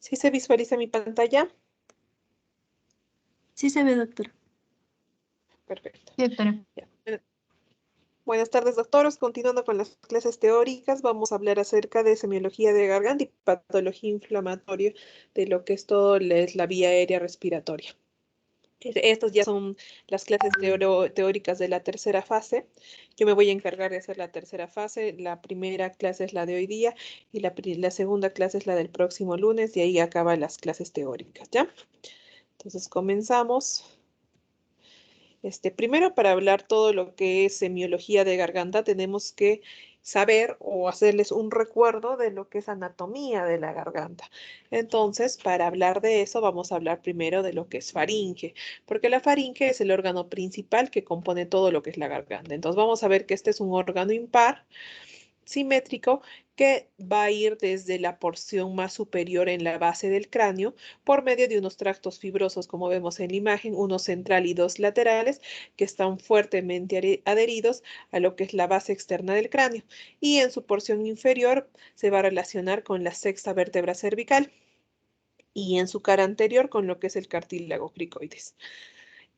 ¿Sí se visualiza mi pantalla? Sí se ve, doctora. Perfecto. Sí, doctora. Ya. Buenas tardes, doctores. Continuando con las clases teóricas, vamos a hablar acerca de semiología de garganta y patología inflamatoria de lo que es todo es la vía aérea respiratoria. Estas ya son las clases teóricas de la tercera fase. Yo me voy a encargar de hacer la tercera fase. La primera clase es la de hoy día y la segunda clase es la del próximo lunes y ahí acaban las clases teóricas, ¿ya? Entonces comenzamos. Primero, para hablar todo lo que es semiología de garganta, tenemos que saber o hacerles un recuerdo de lo que es anatomía de la garganta. Entonces, para hablar de eso, vamos a hablar primero de lo que es faringe, porque la faringe es el órgano principal que compone todo lo que es la garganta. Entonces, vamos a ver que este es un órgano impar simétrico que va a ir desde la porción más superior en la base del cráneo por medio de unos tractos fibrosos, como vemos en la imagen, uno central y dos laterales, que están fuertemente adheridos a lo que es la base externa del cráneo. Y en su porción inferior se va a relacionar con la sexta vértebra cervical y en su cara anterior con lo que es el cartílago cricoides.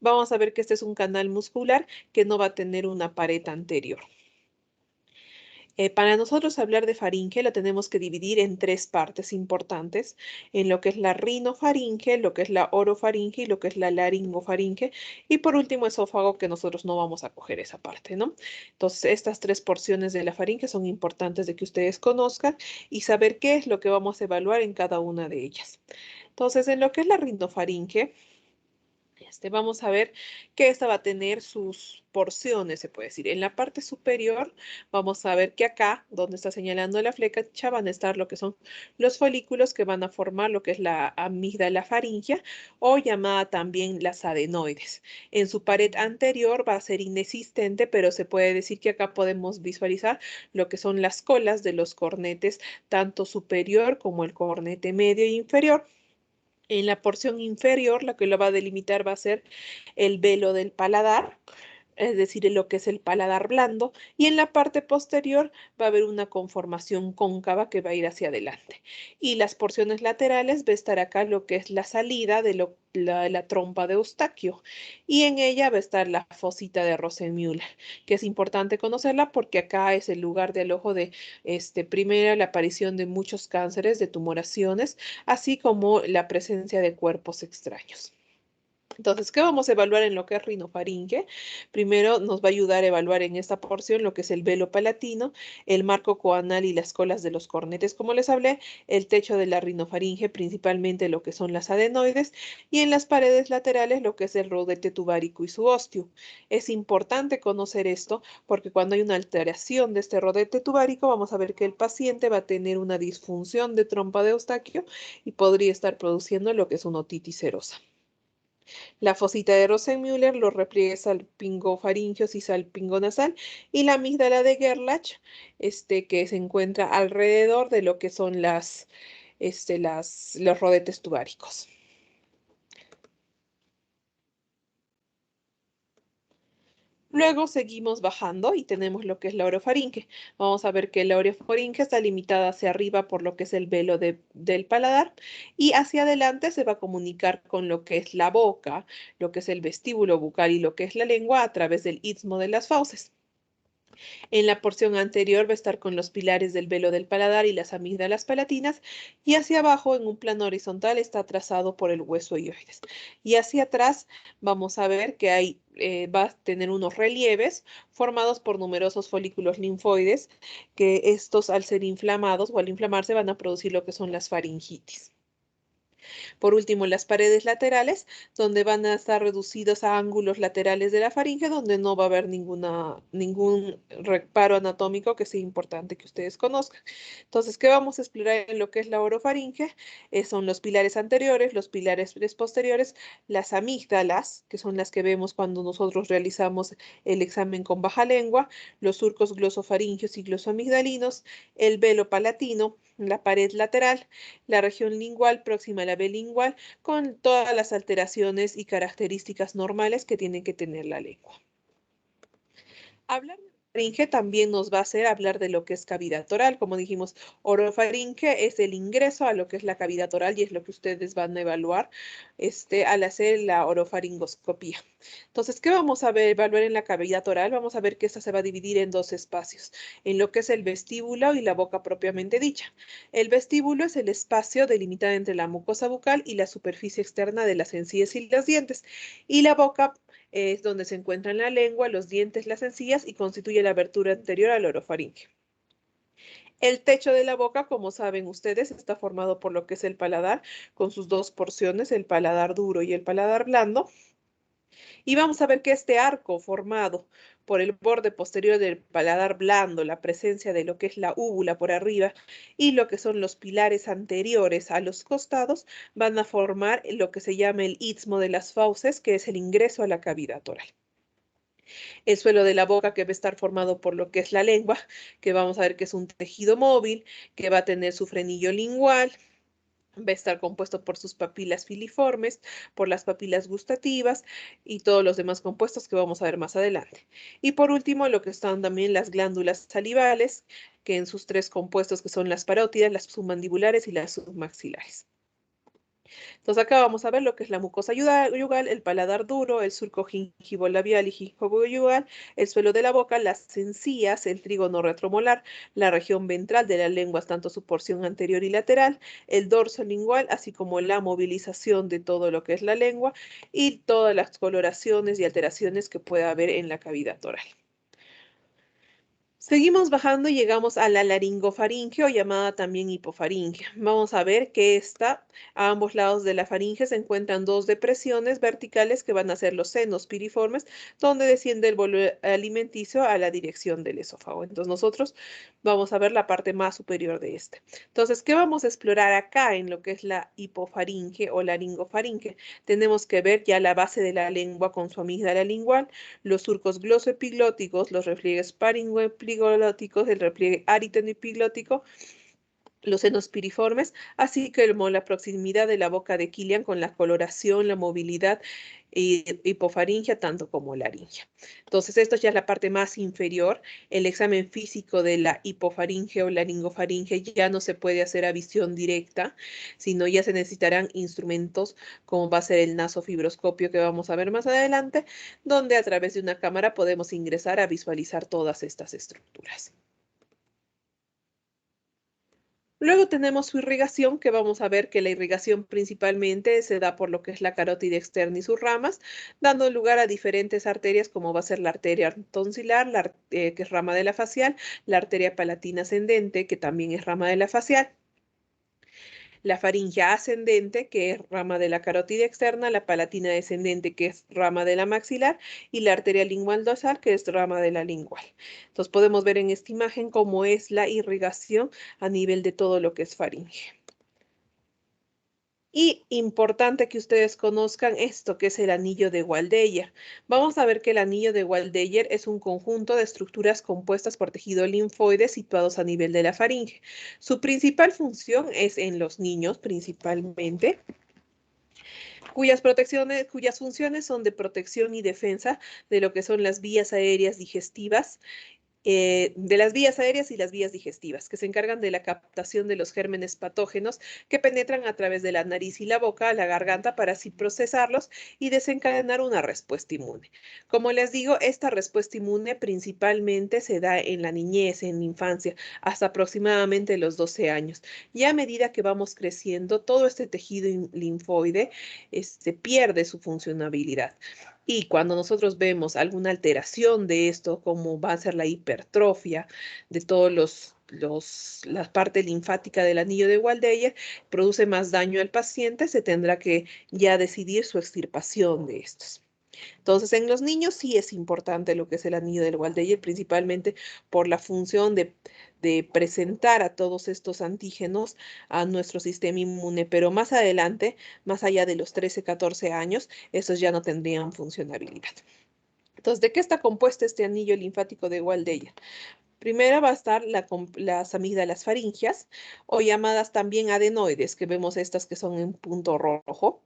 Vamos a ver que este es un canal muscular que no va a tener una pared anterior. Para nosotros hablar de faringe lo tenemos que dividir en tres partes importantes, en lo que es la rinofaringe, lo que es la orofaringe y lo que es la laringofaringe. Y por último, esófago, que nosotros no vamos a coger esa parte, ¿no? Entonces, estas tres porciones de la faringe son importantes de que ustedes conozcan y saber qué es lo que vamos a evaluar en cada una de ellas. Entonces, en lo que es la rinofaringe, vamos a ver que esta va a tener sus porciones, se puede decir. En la parte superior vamos a ver que acá, donde está señalando la flecha, van a estar lo que son los folículos que van a formar lo que es la amígdala faríngea o llamada también las adenoides. En su pared anterior va a ser inexistente, pero se puede decir que acá podemos visualizar lo que son las colas de los cornetes, tanto superior como el cornete medio e inferior. En la porción inferior, lo que lo va a delimitar va a ser el velo del paladar, es decir, lo que es el paladar blando, y en la parte posterior va a haber una conformación cóncava que va a ir hacia adelante. Y las porciones laterales va a estar acá lo que es la salida de la trompa de Eustaquio, y en ella va a estar la fosita de Rosenmüller, que es importante conocerla porque acá es el lugar del ojo de, primero, la aparición de muchos cánceres, de tumoraciones, así como la presencia de cuerpos extraños. Entonces, ¿qué vamos a evaluar en lo que es rinofaringe? Primero nos va a ayudar a evaluar en esta porción lo que es el velo palatino, el marco coanal y las colas de los cornetes, como les hablé, el techo de la rinofaringe, principalmente lo que son las adenoides, y en las paredes laterales lo que es el rodete tubárico y su osteo. Es importante conocer esto porque cuando hay una alteración de este rodete tubárico, vamos a ver que el paciente va a tener una disfunción de trompa de Eustaquio y podría estar produciendo lo que es una otitis serosa. La fosita de Rosenmüller, los repliegues salpingofaringios y salpingonasal y la amígdala de Gerlach, que se encuentra alrededor de lo que son los rodetes tubáricos. Luego seguimos bajando y tenemos lo que es la orofaringe. Vamos a ver que la orofaringe está limitada hacia arriba por lo que es el velo del paladar y hacia adelante se va a comunicar con lo que es la boca, lo que es el vestíbulo bucal y lo que es la lengua a través del istmo de las fauces. En la porción anterior va a estar con los pilares del velo del paladar y las amígdalas palatinas, y hacia abajo, en un plano horizontal, está trazado por el hueso hioides. Y hacia atrás vamos a ver que va a tener unos relieves formados por numerosos folículos linfoides, que estos al ser inflamados o al inflamarse van a producir lo que son las faringitis. Por último, las paredes laterales, donde van a estar reducidos a ángulos laterales de la faringe, donde no va a haber ningún reparo anatómico que sea importante que ustedes conozcan. Entonces, ¿qué vamos a explorar en lo que es la orofaringe? Son los pilares anteriores, los pilares posteriores, las amígdalas, que son las que vemos cuando nosotros realizamos el examen con baja lengua, los surcos glosofaringios y glosoamigdalinos, el velo palatino, la pared lateral, la región lingual próxima a la B lingual, con todas las alteraciones y características normales que tiene que tener la lengua. Hablar orofaringe también nos va a hacer hablar de lo que es cavidad oral. Como dijimos, orofaringe es el ingreso a lo que es la cavidad oral y es lo que ustedes van a evaluar al hacer la orofaringoscopía. Entonces, ¿qué vamos a evaluar en la cavidad oral? Vamos a ver que esta se va a dividir en dos espacios, en lo que es el vestíbulo y la boca propiamente dicha. El vestíbulo es el espacio delimitado entre la mucosa bucal y la superficie externa de las encías y los dientes, y la boca es donde se encuentran la lengua, los dientes, las encías y constituye la abertura anterior al orofaringe. El techo de la boca, como saben ustedes, está formado por lo que es el paladar, con sus dos porciones, el paladar duro y el paladar blando. Y vamos a ver que este arco formado por el borde posterior del paladar blando, la presencia de lo que es la úvula por arriba y lo que son los pilares anteriores a los costados, van a formar lo que se llama el istmo de las fauces, que es el ingreso a la cavidad oral. El suelo de la boca, que va a estar formado por lo que es la lengua, que vamos a ver que es un tejido móvil, que va a tener su frenillo lingual, va a estar compuesto por sus papilas filiformes, por las papilas gustativas y todos los demás compuestos que vamos a ver más adelante. Y por último, lo que están también las glándulas salivales, que en sus tres compuestos, que son las parótidas, las submandibulares y las submaxilares. Entonces acá vamos a ver lo que es la mucosa yugal, el paladar duro, el surco gingivolabial y gingivoyugal, el suelo de la boca, las encías, el trígono retromolar, la región ventral de la lengua, tanto su porción anterior y lateral, el dorso lingual, así como la movilización de todo lo que es la lengua y todas las coloraciones y alteraciones que pueda haber en la cavidad oral. Seguimos bajando y llegamos a la laringofaringe o llamada también hipofaringe. Vamos a ver que a ambos lados de la faringe se encuentran dos depresiones verticales que van a ser los senos piriformes, donde desciende el bolo alimenticio a la dirección del esófago. Entonces nosotros vamos a ver la parte más superior de este. Entonces, ¿qué vamos a explorar acá en lo que es la hipofaringe o laringofaringe? Tenemos que ver ya la base de la lengua con su amígdala lingual, los surcos glosoepiglóticos, los repliegues faringoepiglóticos, el repliegue aritenoepiglótico, los senos piriformes, así como la proximidad de la boca de Killian con la coloración, la movilidad y hipofaringia, tanto como laringia. Entonces, esto ya es la parte más inferior. El examen físico de la hipofaringe o laringofaringe ya no se puede hacer a visión directa, sino ya se necesitarán instrumentos como va a ser el nasofibroscopio que vamos a ver más adelante, donde a través de una cámara podemos ingresar a visualizar todas estas estructuras. Luego tenemos su irrigación, que vamos a ver que la irrigación principalmente se da por lo que es la carótida externa y sus ramas, dando lugar a diferentes arterias, como va a ser la arteria tonsilar, que es rama de la facial, la arteria palatina ascendente, que también es rama de la facial, la faringe ascendente, que es rama de la carótida externa, la palatina descendente, que es rama de la maxilar, y la arteria lingual dorsal, que es rama de la lingual. Entonces podemos ver en esta imagen cómo es la irrigación a nivel de todo lo que es faringe. Y importante que ustedes conozcan esto, que es el anillo de Waldeyer. Vamos a ver que el anillo de Waldeyer es un conjunto de estructuras compuestas por tejido linfoide situados a nivel de la faringe. Su principal función es en los niños principalmente, cuyas funciones son de protección y defensa de lo que son las vías aéreas digestivas, de las vías aéreas y las vías digestivas, que se encargan de la captación de los gérmenes patógenos que penetran a través de la nariz y la boca a la garganta para así procesarlos y desencadenar una respuesta inmune. Como les digo, esta respuesta inmune principalmente se da en la niñez, en la infancia, hasta aproximadamente los 12 años. Y a medida que vamos creciendo, todo este tejido linfoide pierde su funcionabilidad. Y cuando nosotros vemos alguna alteración de esto, como va a ser la hipertrofia de todos la parte linfática del anillo de Waldeyer, produce más daño al paciente, se tendrá que ya decidir su extirpación de estos. Entonces, en los niños sí es importante lo que es el anillo del Waldeyer, principalmente por la función de presentar a todos estos antígenos a nuestro sistema inmune, pero más adelante, más allá de los 13, 14 años, esos ya no tendrían funcionabilidad. Entonces, ¿de qué está compuesto este anillo linfático de Waldeyer? Primero va a estar las amígdalas faringias o llamadas también adenoides, que vemos estas que son en punto rojo.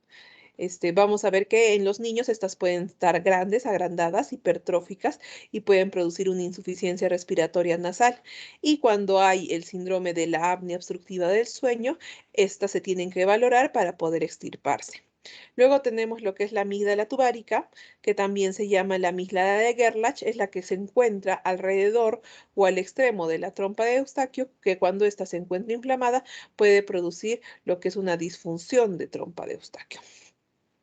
Vamos a ver que en los niños estas pueden estar grandes, agrandadas, hipertróficas y pueden producir una insuficiencia respiratoria nasal. Y cuando hay el síndrome de la apnea obstructiva del sueño, estas se tienen que valorar para poder extirparse. Luego tenemos lo que es la amígdala tubárica, que también se llama la amígdala de Gerlach, es la que se encuentra alrededor o al extremo de la trompa de Eustaquio, que cuando ésta se encuentra inflamada puede producir lo que es una disfunción de trompa de Eustaquio.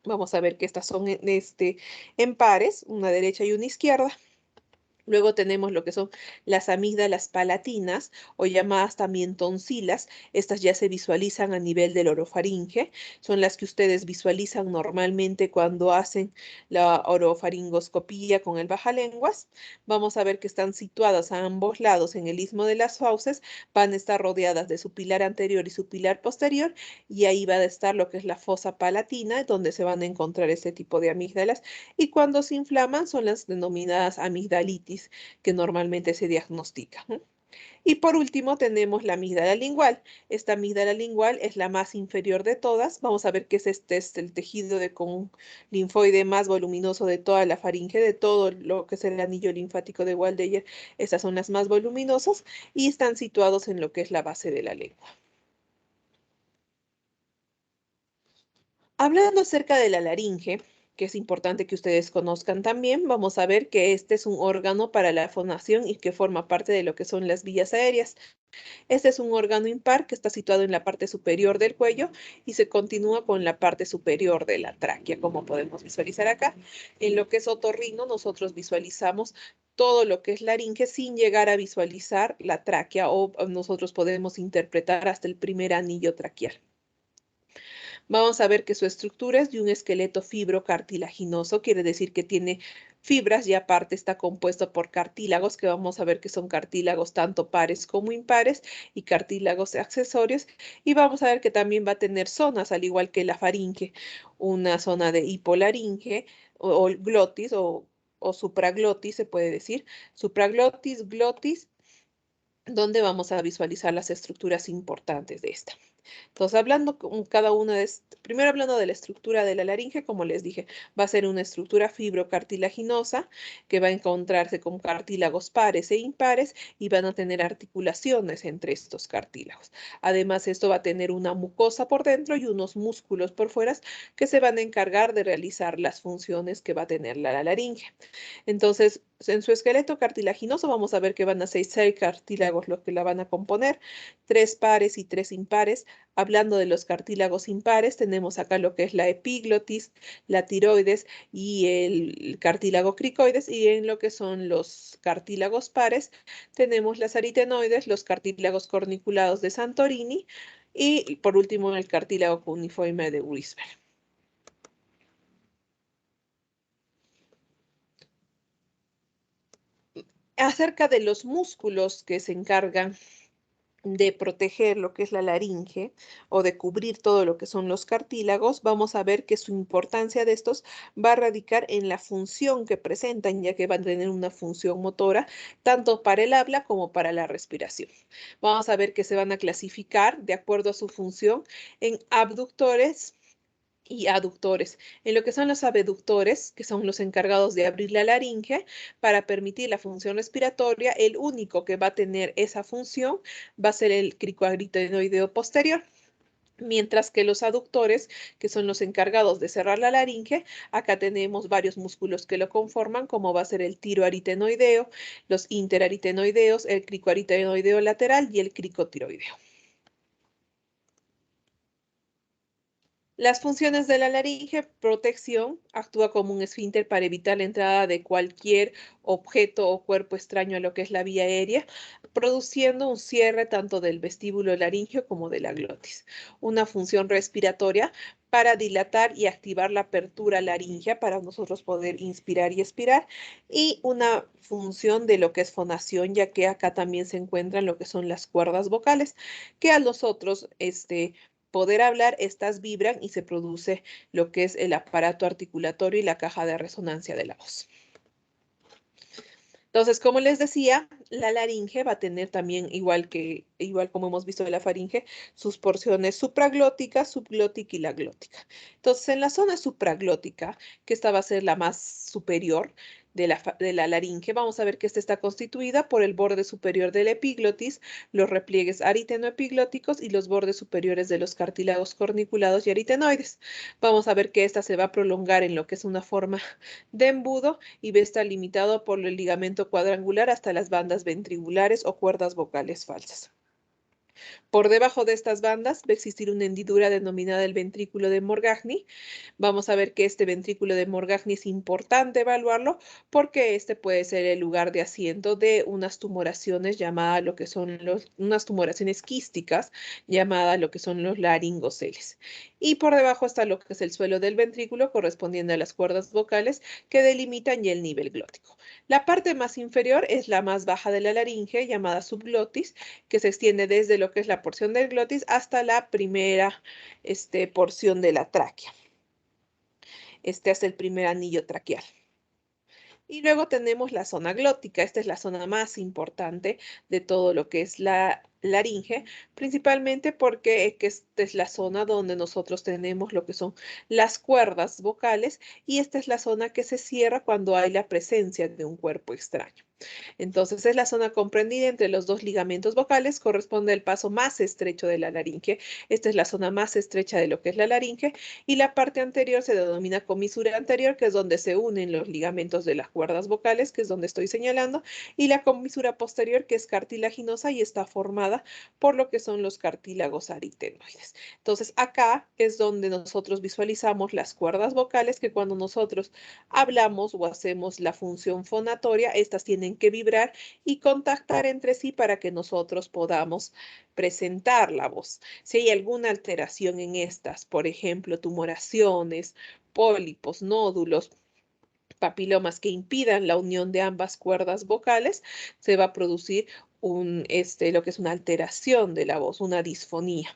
Vamos a ver que estas son en pares, una derecha y una izquierda. Luego tenemos lo que son las amígdalas palatinas o llamadas también tonsilas. Estas ya se visualizan a nivel del orofaringe. Son las que ustedes visualizan normalmente cuando hacen la orofaringoscopía con el bajalenguas. Vamos a ver que están situadas a ambos lados en el istmo de las fauces. Van a estar rodeadas de su pilar anterior y su pilar posterior. Y ahí va a estar lo que es la fosa palatina, donde se van a encontrar este tipo de amígdalas. Y cuando se inflaman son las denominadas amigdalitis que normalmente se diagnostica. Y por último tenemos la amígdala lingual. Esta amígdala lingual es la más inferior de todas. Vamos a ver que este es el tejido con linfoide más voluminoso de toda la faringe, de todo lo que es el anillo linfático de Waldeyer. Estas son las más voluminosas y están situados en lo que es la base de la lengua. Hablando acerca de la laringe, que es importante que ustedes conozcan también, vamos a ver que este es un órgano para la fonación y que forma parte de lo que son las vías aéreas. Este es un órgano impar que está situado en la parte superior del cuello y se continúa con la parte superior de la tráquea, como podemos visualizar acá. En lo que es otorrino, nosotros visualizamos todo lo que es laringe sin llegar a visualizar la tráquea o nosotros podemos interpretar hasta el primer anillo traqueal. Vamos a ver que su estructura es de un esqueleto fibrocartilaginoso, quiere decir que tiene fibras y aparte está compuesto por cartílagos, que vamos a ver que son cartílagos tanto pares como impares y cartílagos accesorios. Y vamos a ver que también va a tener zonas, al igual que la faringe, una zona de hipolaringe o glotis o supraglotis, se puede decir, supraglotis, glotis, donde vamos a visualizar las estructuras importantes de esta. Entonces, hablando con cada una de primero hablando de la estructura de la laringe, como les dije, va a ser una estructura fibrocartilaginosa que va a encontrarse con cartílagos pares e impares y van a tener articulaciones entre estos cartílagos. Además, esto va a tener una mucosa por dentro y unos músculos por fuera que se van a encargar de realizar las funciones que va a tener la laringe. Entonces, en su esqueleto cartilaginoso vamos a ver que van a ser 6 cartílagos los que la van a componer, 3 pares y 3 impares. Hablando de los cartílagos impares, tenemos acá lo que es la epiglotis, la tiroides y el cartílago cricoides. Y en lo que son los cartílagos pares, tenemos las aritenoides, los cartílagos corniculados de Santorini y por último el cartílago cuneiforme de Whisper. Acerca de los músculos que se encargan de proteger lo que es la laringe o de cubrir todo lo que son los cartílagos, vamos a ver que su importancia de estos va a radicar en la función que presentan, ya que van a tener una función motora tanto para el habla como para la respiración. Vamos a ver que se van a clasificar de acuerdo a su función en abductores y aductores. En lo que son los abductores, que son los encargados de abrir la laringe para permitir la función respiratoria, el único que va a tener esa función va a ser el cricoaritenoideo posterior. Mientras que los aductores, que son los encargados de cerrar la laringe, acá tenemos varios músculos que lo conforman, como va a ser el tiroaritenoideo, los interaritenoideos, el cricoaritenoideo lateral y el cricotiroideo. Las funciones de la laringe, protección, actúa como un esfínter para evitar la entrada de cualquier objeto o cuerpo extraño a lo que es la vía aérea, produciendo un cierre tanto del vestíbulo laringio como de la glotis. Una función respiratoria para dilatar y activar la apertura laringea para nosotros poder inspirar y expirar, y una función de lo que es fonación, ya que acá también se encuentran lo que son las cuerdas vocales, que a nosotros, poder hablar, estas vibran y se produce lo que es el aparato articulatorio y la caja de resonancia de la voz. Entonces, como les decía, la laringe va a tener también, igual como hemos visto de la faringe, sus porciones supraglótica, subglótica y la glótica. Entonces, en la zona supraglótica, que esta va a ser la más superior de la laringe, vamos a ver que esta está constituida por el borde superior del epiglotis, los repliegues aritenoepiglóticos y los bordes superiores de los cartílagos corniculados y aritenoides. Vamos a ver que esta se va a prolongar en lo que es una forma de embudo y va a estar limitado por el ligamento cuadrangular hasta las bandas ventriculares o cuerdas vocales falsas. Por debajo de estas bandas va a existir una hendidura denominada el ventrículo de Morgagni. Vamos a ver que este ventrículo de Morgagni es importante evaluarlo porque este puede ser el lugar de asiento de unas tumoraciones llamadas lo que son unas tumoraciones quísticas llamadas lo que son los laringoceles. Y por debajo está lo que es el suelo del ventrículo correspondiente a las cuerdas vocales que delimitan ya el nivel glótico. La parte más inferior es la más baja de la laringe llamada subglotis que se extiende desde lo que es la porción del glotis hasta la primera porción de la tráquea, hasta el primer anillo traqueal. Y luego tenemos la zona glótica. Esta es la zona más importante de todo lo que es la laringe, principalmente porque esta es la zona donde nosotros tenemos lo que son las cuerdas vocales y esta es la zona que se cierra cuando hay la presencia de un cuerpo extraño. Entonces es la zona comprendida entre los dos ligamentos vocales, corresponde al paso más estrecho de la laringe. Esta es la zona más estrecha de lo que es la laringe y la parte anterior se denomina comisura anterior, que es donde se unen los ligamentos de las cuerdas vocales, que es donde estoy señalando, y la comisura posterior, que es cartilaginosa y está formada por lo que son los cartílagos aritenoides. Entonces acá es donde nosotros visualizamos las cuerdas vocales que cuando nosotros hablamos o hacemos la función fonatoria, estas tienen que vibrar y contactar entre sí para que nosotros podamos presentar la voz. Si hay alguna alteración en estas, por ejemplo, tumoraciones, pólipos, nódulos, papilomas que impidan la unión de ambas cuerdas vocales, se va a producir lo que es una alteración de la voz, una disfonía.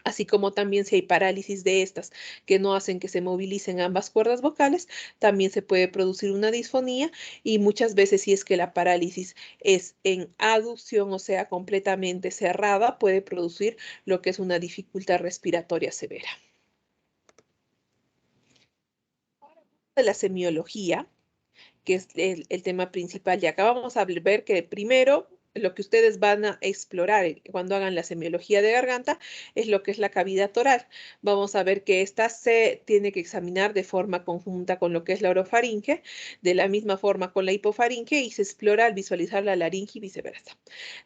Así como también si hay parálisis de estas que no hacen que se movilicen ambas cuerdas vocales, también se puede producir una disfonía y muchas veces si es que la parálisis es en aducción, o sea, completamente cerrada, puede producir lo que es una dificultad respiratoria severa. De la semiología, que es el tema principal. Y acá vamos a ver que primero lo que ustedes van a explorar cuando hagan la semiología de garganta es lo que es la cavidad oral. Vamos a ver que esta se tiene que examinar de forma conjunta con lo que es la orofaringe, de la misma forma con la hipofaringe y se explora al visualizar la laringe y viceversa.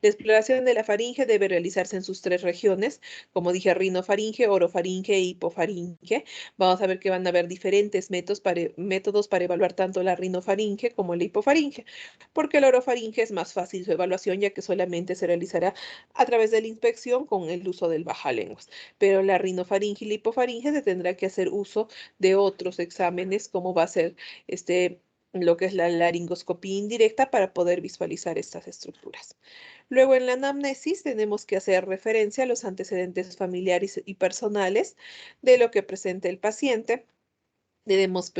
La exploración de la faringe debe realizarse en sus tres regiones, como dije, rinofaringe, orofaringe e hipofaringe. Vamos a ver que van a haber diferentes métodos para evaluar tanto la rinofaringe como la hipofaringe, porque la orofaringe es más fácil su evaluación ya que solamente se realizará a través de la inspección con el uso del bajalenguas, pero la rinofaringe y la hipofaringe se tendrá que hacer uso de otros exámenes como va a ser lo que es la laringoscopía indirecta para poder visualizar estas estructuras. Luego en la anamnesis tenemos que hacer referencia a los antecedentes familiares y personales de lo que presenta el paciente. Debemos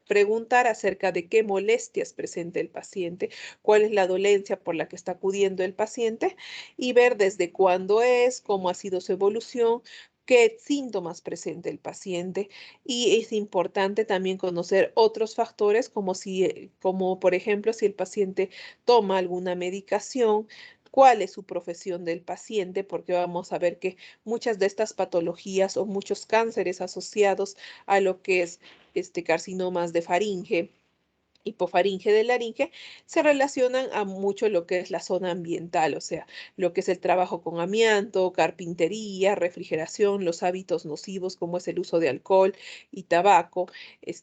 preguntar acerca de qué molestias presenta el paciente, cuál es la dolencia por la que está acudiendo el paciente y ver desde cuándo es, cómo ha sido su evolución, qué síntomas presenta el paciente. Y es importante también conocer otros factores como por ejemplo, si el paciente toma alguna medicación, cuál es su profesión del paciente, porque vamos a ver que muchas de estas patologías o muchos cánceres asociados a lo que es carcinomas de faringe, hipofaringe de laringe, se relacionan a mucho lo que es la zona ambiental, o sea, lo que es el trabajo con amianto, carpintería, refrigeración, los hábitos nocivos como es el uso de alcohol y tabaco.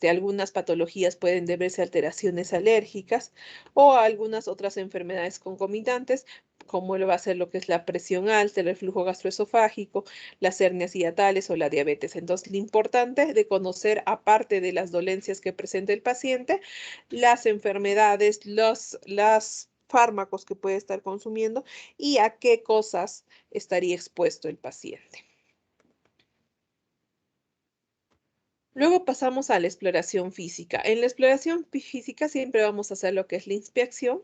Algunas patologías pueden deberse a alteraciones alérgicas o a algunas otras enfermedades concomitantes, como lo va a ser lo que es la presión alta, el reflujo gastroesofágico, las hernias hiatales o la diabetes. Entonces, lo importante es de conocer, aparte de las dolencias que presenta el paciente, las enfermedades, los fármacos que puede estar consumiendo y a qué cosas estaría expuesto el paciente. Luego pasamos a la exploración física. En la exploración física siempre vamos a hacer lo que es la inspección.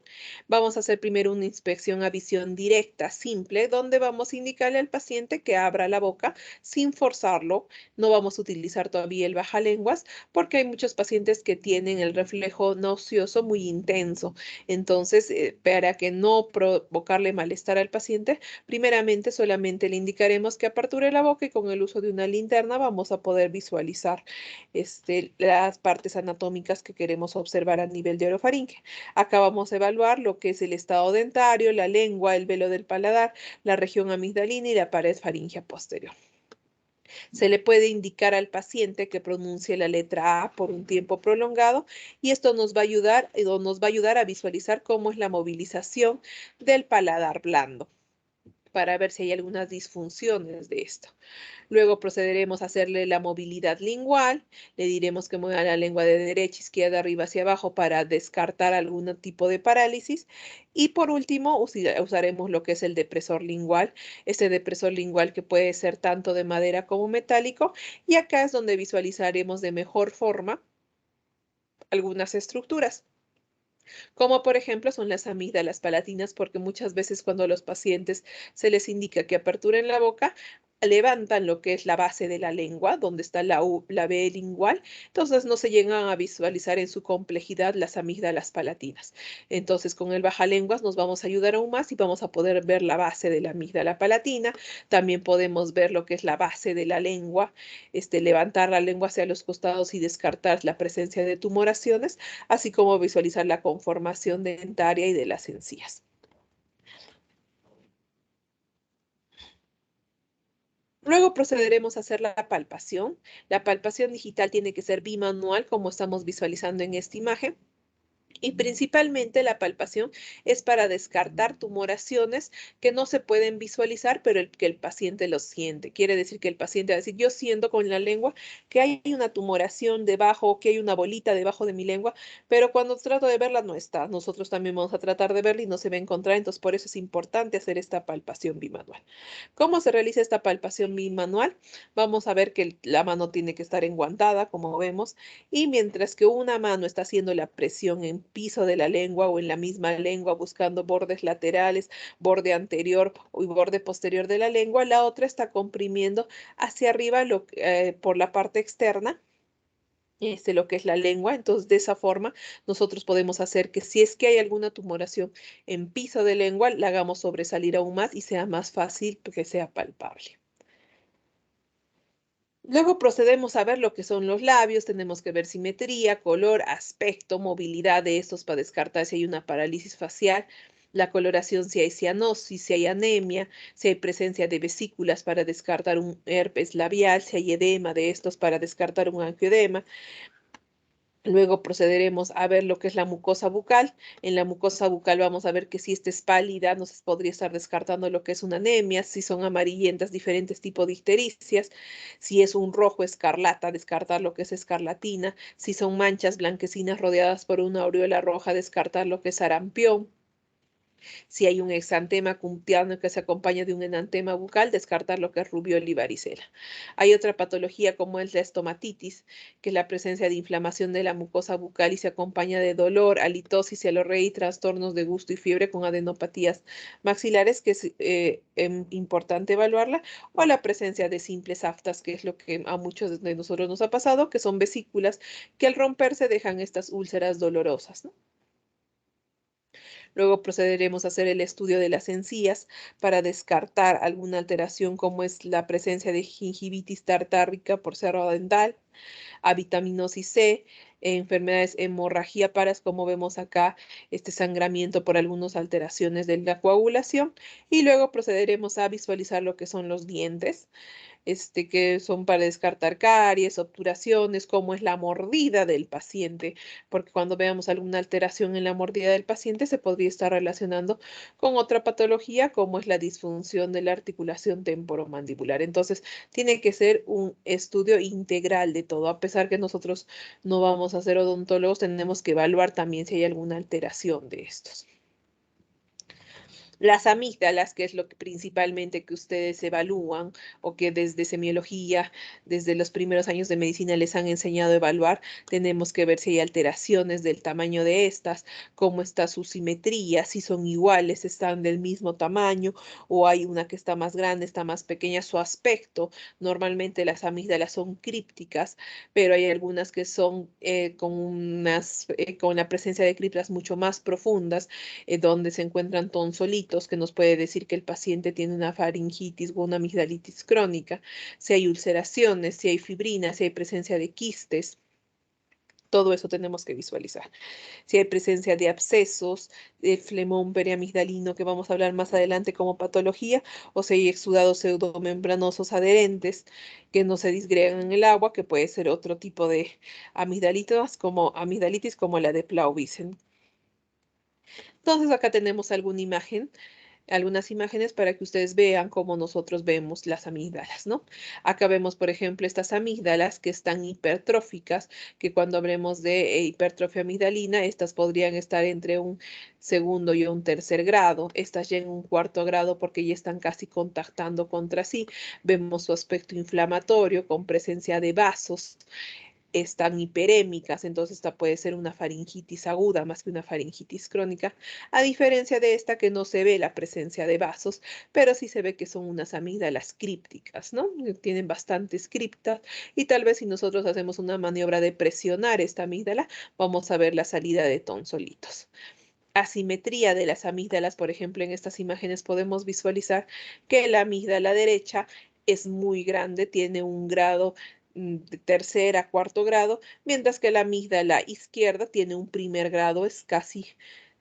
Vamos a hacer primero una inspección a visión directa, simple, donde vamos a indicarle al paciente que abra la boca sin forzarlo. No vamos a utilizar todavía el bajalenguas porque hay muchos pacientes que tienen el reflejo nauseoso muy intenso. Entonces, para que no provocarle malestar al paciente, primeramente solamente le indicaremos que aperture la boca y con el uso de una linterna vamos a poder visualizar las partes anatómicas que queremos observar a nivel de orofaringe. Acá vamos a evaluar lo que es el estado dentario, la lengua, el velo del paladar, la región amigdalina y la pared faríngea posterior. Se le puede indicar al paciente que pronuncie la letra A por un tiempo prolongado y esto nos va a ayudar a visualizar cómo es la movilización del paladar blando para ver si hay algunas disfunciones de esto. Luego procederemos a hacerle la movilidad lingual. Le diremos que mueva la lengua de derecha, izquierda, arriba hacia abajo para descartar algún tipo de parálisis. Y por último, usaremos lo que es el depresor lingual. Este depresor lingual que puede ser tanto de madera como metálico. Y acá es donde visualizaremos de mejor forma algunas estructuras, como por ejemplo son las amígdalas palatinas, porque muchas veces cuando a los pacientes se les indica que aperturen la boca, levantan lo que es la base de la lengua, donde está la B lingual, entonces no se llegan a visualizar en su complejidad las amígdalas palatinas. Entonces con el bajalenguas nos vamos a ayudar aún más y vamos a poder ver la base de la amígdala palatina, también podemos ver lo que es la base de la lengua, levantar la lengua hacia los costados y descartar la presencia de tumoraciones, así como visualizar la conformación dentaria y de las encías. Luego procederemos a hacer la palpación. La palpación digital tiene que ser bimanual, como estamos visualizando en esta imagen. Y principalmente la palpación es para descartar tumoraciones que no se pueden visualizar, pero que el paciente lo siente. Quiere decir que el paciente va a decir, yo siento con la lengua que hay una tumoración debajo, que hay una bolita debajo de mi lengua, pero cuando trato de verla no está. Nosotros también vamos a tratar de verla y no se va a encontrar, entonces por eso es importante hacer esta palpación bimanual. ¿Cómo se realiza esta palpación bimanual? Vamos a ver que la mano tiene que estar enguantada, como vemos, y mientras que una mano está haciendo la presión en piso de la lengua o en la misma lengua, buscando bordes laterales, borde anterior y borde posterior de la lengua, la otra está comprimiendo hacia arriba por la parte externa, lo que es la lengua. Entonces, de esa forma, nosotros podemos hacer que si es que hay alguna tumoración en piso de lengua, la hagamos sobresalir aún más y sea más fácil que sea palpable. Luego procedemos a ver lo que son los labios, tenemos que ver simetría, color, aspecto, movilidad de estos para descartar si hay una parálisis facial, la coloración, si hay cianosis, si hay anemia, si hay presencia de vesículas para descartar un herpes labial, si hay edema de estos para descartar un angioedema. Luego procederemos a ver lo que es la mucosa bucal. En la mucosa bucal vamos a ver que si esta es pálida, nos podría estar descartando lo que es una anemia, si son amarillentas, diferentes tipos de ictericias, si es un rojo escarlata, descartar lo que es escarlatina, si son manchas blanquecinas rodeadas por una aureola roja, descartar lo que es sarampión. Si hay un exantema cutiáneo que se acompaña de un enantema bucal, descartar lo que es rubiola y varicela. Hay otra patología como es la estomatitis, que es la presencia de inflamación de la mucosa bucal y se acompaña de dolor, halitosis, celorrea y trastornos de gusto y fiebre con adenopatías maxilares, que es importante evaluarla, o la presencia de simples aftas, que es lo que a muchos de nosotros nos ha pasado, que son vesículas que al romperse dejan estas úlceras dolorosas, ¿no? Luego procederemos a hacer el estudio de las encías para descartar alguna alteración como es la presencia de gingivitis tartárica por cerro dental, avitaminosis C, enfermedades hemorragia paras, como vemos acá, este sangramiento por algunas alteraciones de la coagulación. Y luego procederemos a visualizar lo que son los dientes, que son para descartar caries, obturaciones, como es la mordida del paciente, porque cuando veamos alguna alteración en la mordida del paciente se podría estar relacionando con otra patología, como es la disfunción de la articulación temporomandibular. Entonces, tiene que ser un estudio integral de todo. A pesar que nosotros no vamos a ser odontólogos, tenemos que evaluar también si hay alguna alteración de estos. Las amígdalas, que es lo que principalmente que ustedes evalúan o que desde semiología, desde los primeros años de medicina les han enseñado a evaluar, tenemos que ver si hay alteraciones del tamaño de estas, cómo está su simetría, si son iguales, están del mismo tamaño o hay una que está más grande, está más pequeña, su aspecto. Normalmente las amígdalas son crípticas, pero hay algunas que son con la presencia de criptas mucho más profundas donde se encuentran tonsolitos, que nos puede decir que el paciente tiene una faringitis o una amigdalitis crónica, si hay ulceraciones, si hay fibrinas, si hay presencia de quistes. Todo eso tenemos que visualizar. Si hay presencia de abscesos, de flemón periamigdalino, que vamos a hablar más adelante como patología, o si hay exudados pseudomembranosos adherentes que no se disgregan en el agua, que puede ser otro tipo de amigdalitis como la de Plauwisen. Entonces acá tenemos algunas imágenes para que ustedes vean cómo nosotros vemos las amígdalas, ¿no? Acá vemos, por ejemplo, estas amígdalas que están hipertróficas, que cuando hablemos de hipertrofia amigdalina, estas podrían estar entre un segundo y un tercer grado. Estas ya en un cuarto grado porque ya están casi contactando contra sí. Vemos su aspecto inflamatorio con presencia de vasos están hiperémicas, entonces esta puede ser una faringitis aguda más que una faringitis crónica, a diferencia de esta que no se ve la presencia de vasos, pero sí se ve que son unas amígdalas crípticas, ¿no? Tienen bastantes criptas y tal vez si nosotros hacemos una maniobra de presionar esta amígdala, vamos a ver la salida de tonsolitos. Asimetría de las amígdalas, por ejemplo, en estas imágenes podemos visualizar que la amígdala derecha es muy grande, tiene un grado de tercer a cuarto grado, mientras que la amígdala izquierda tiene un primer grado, es casi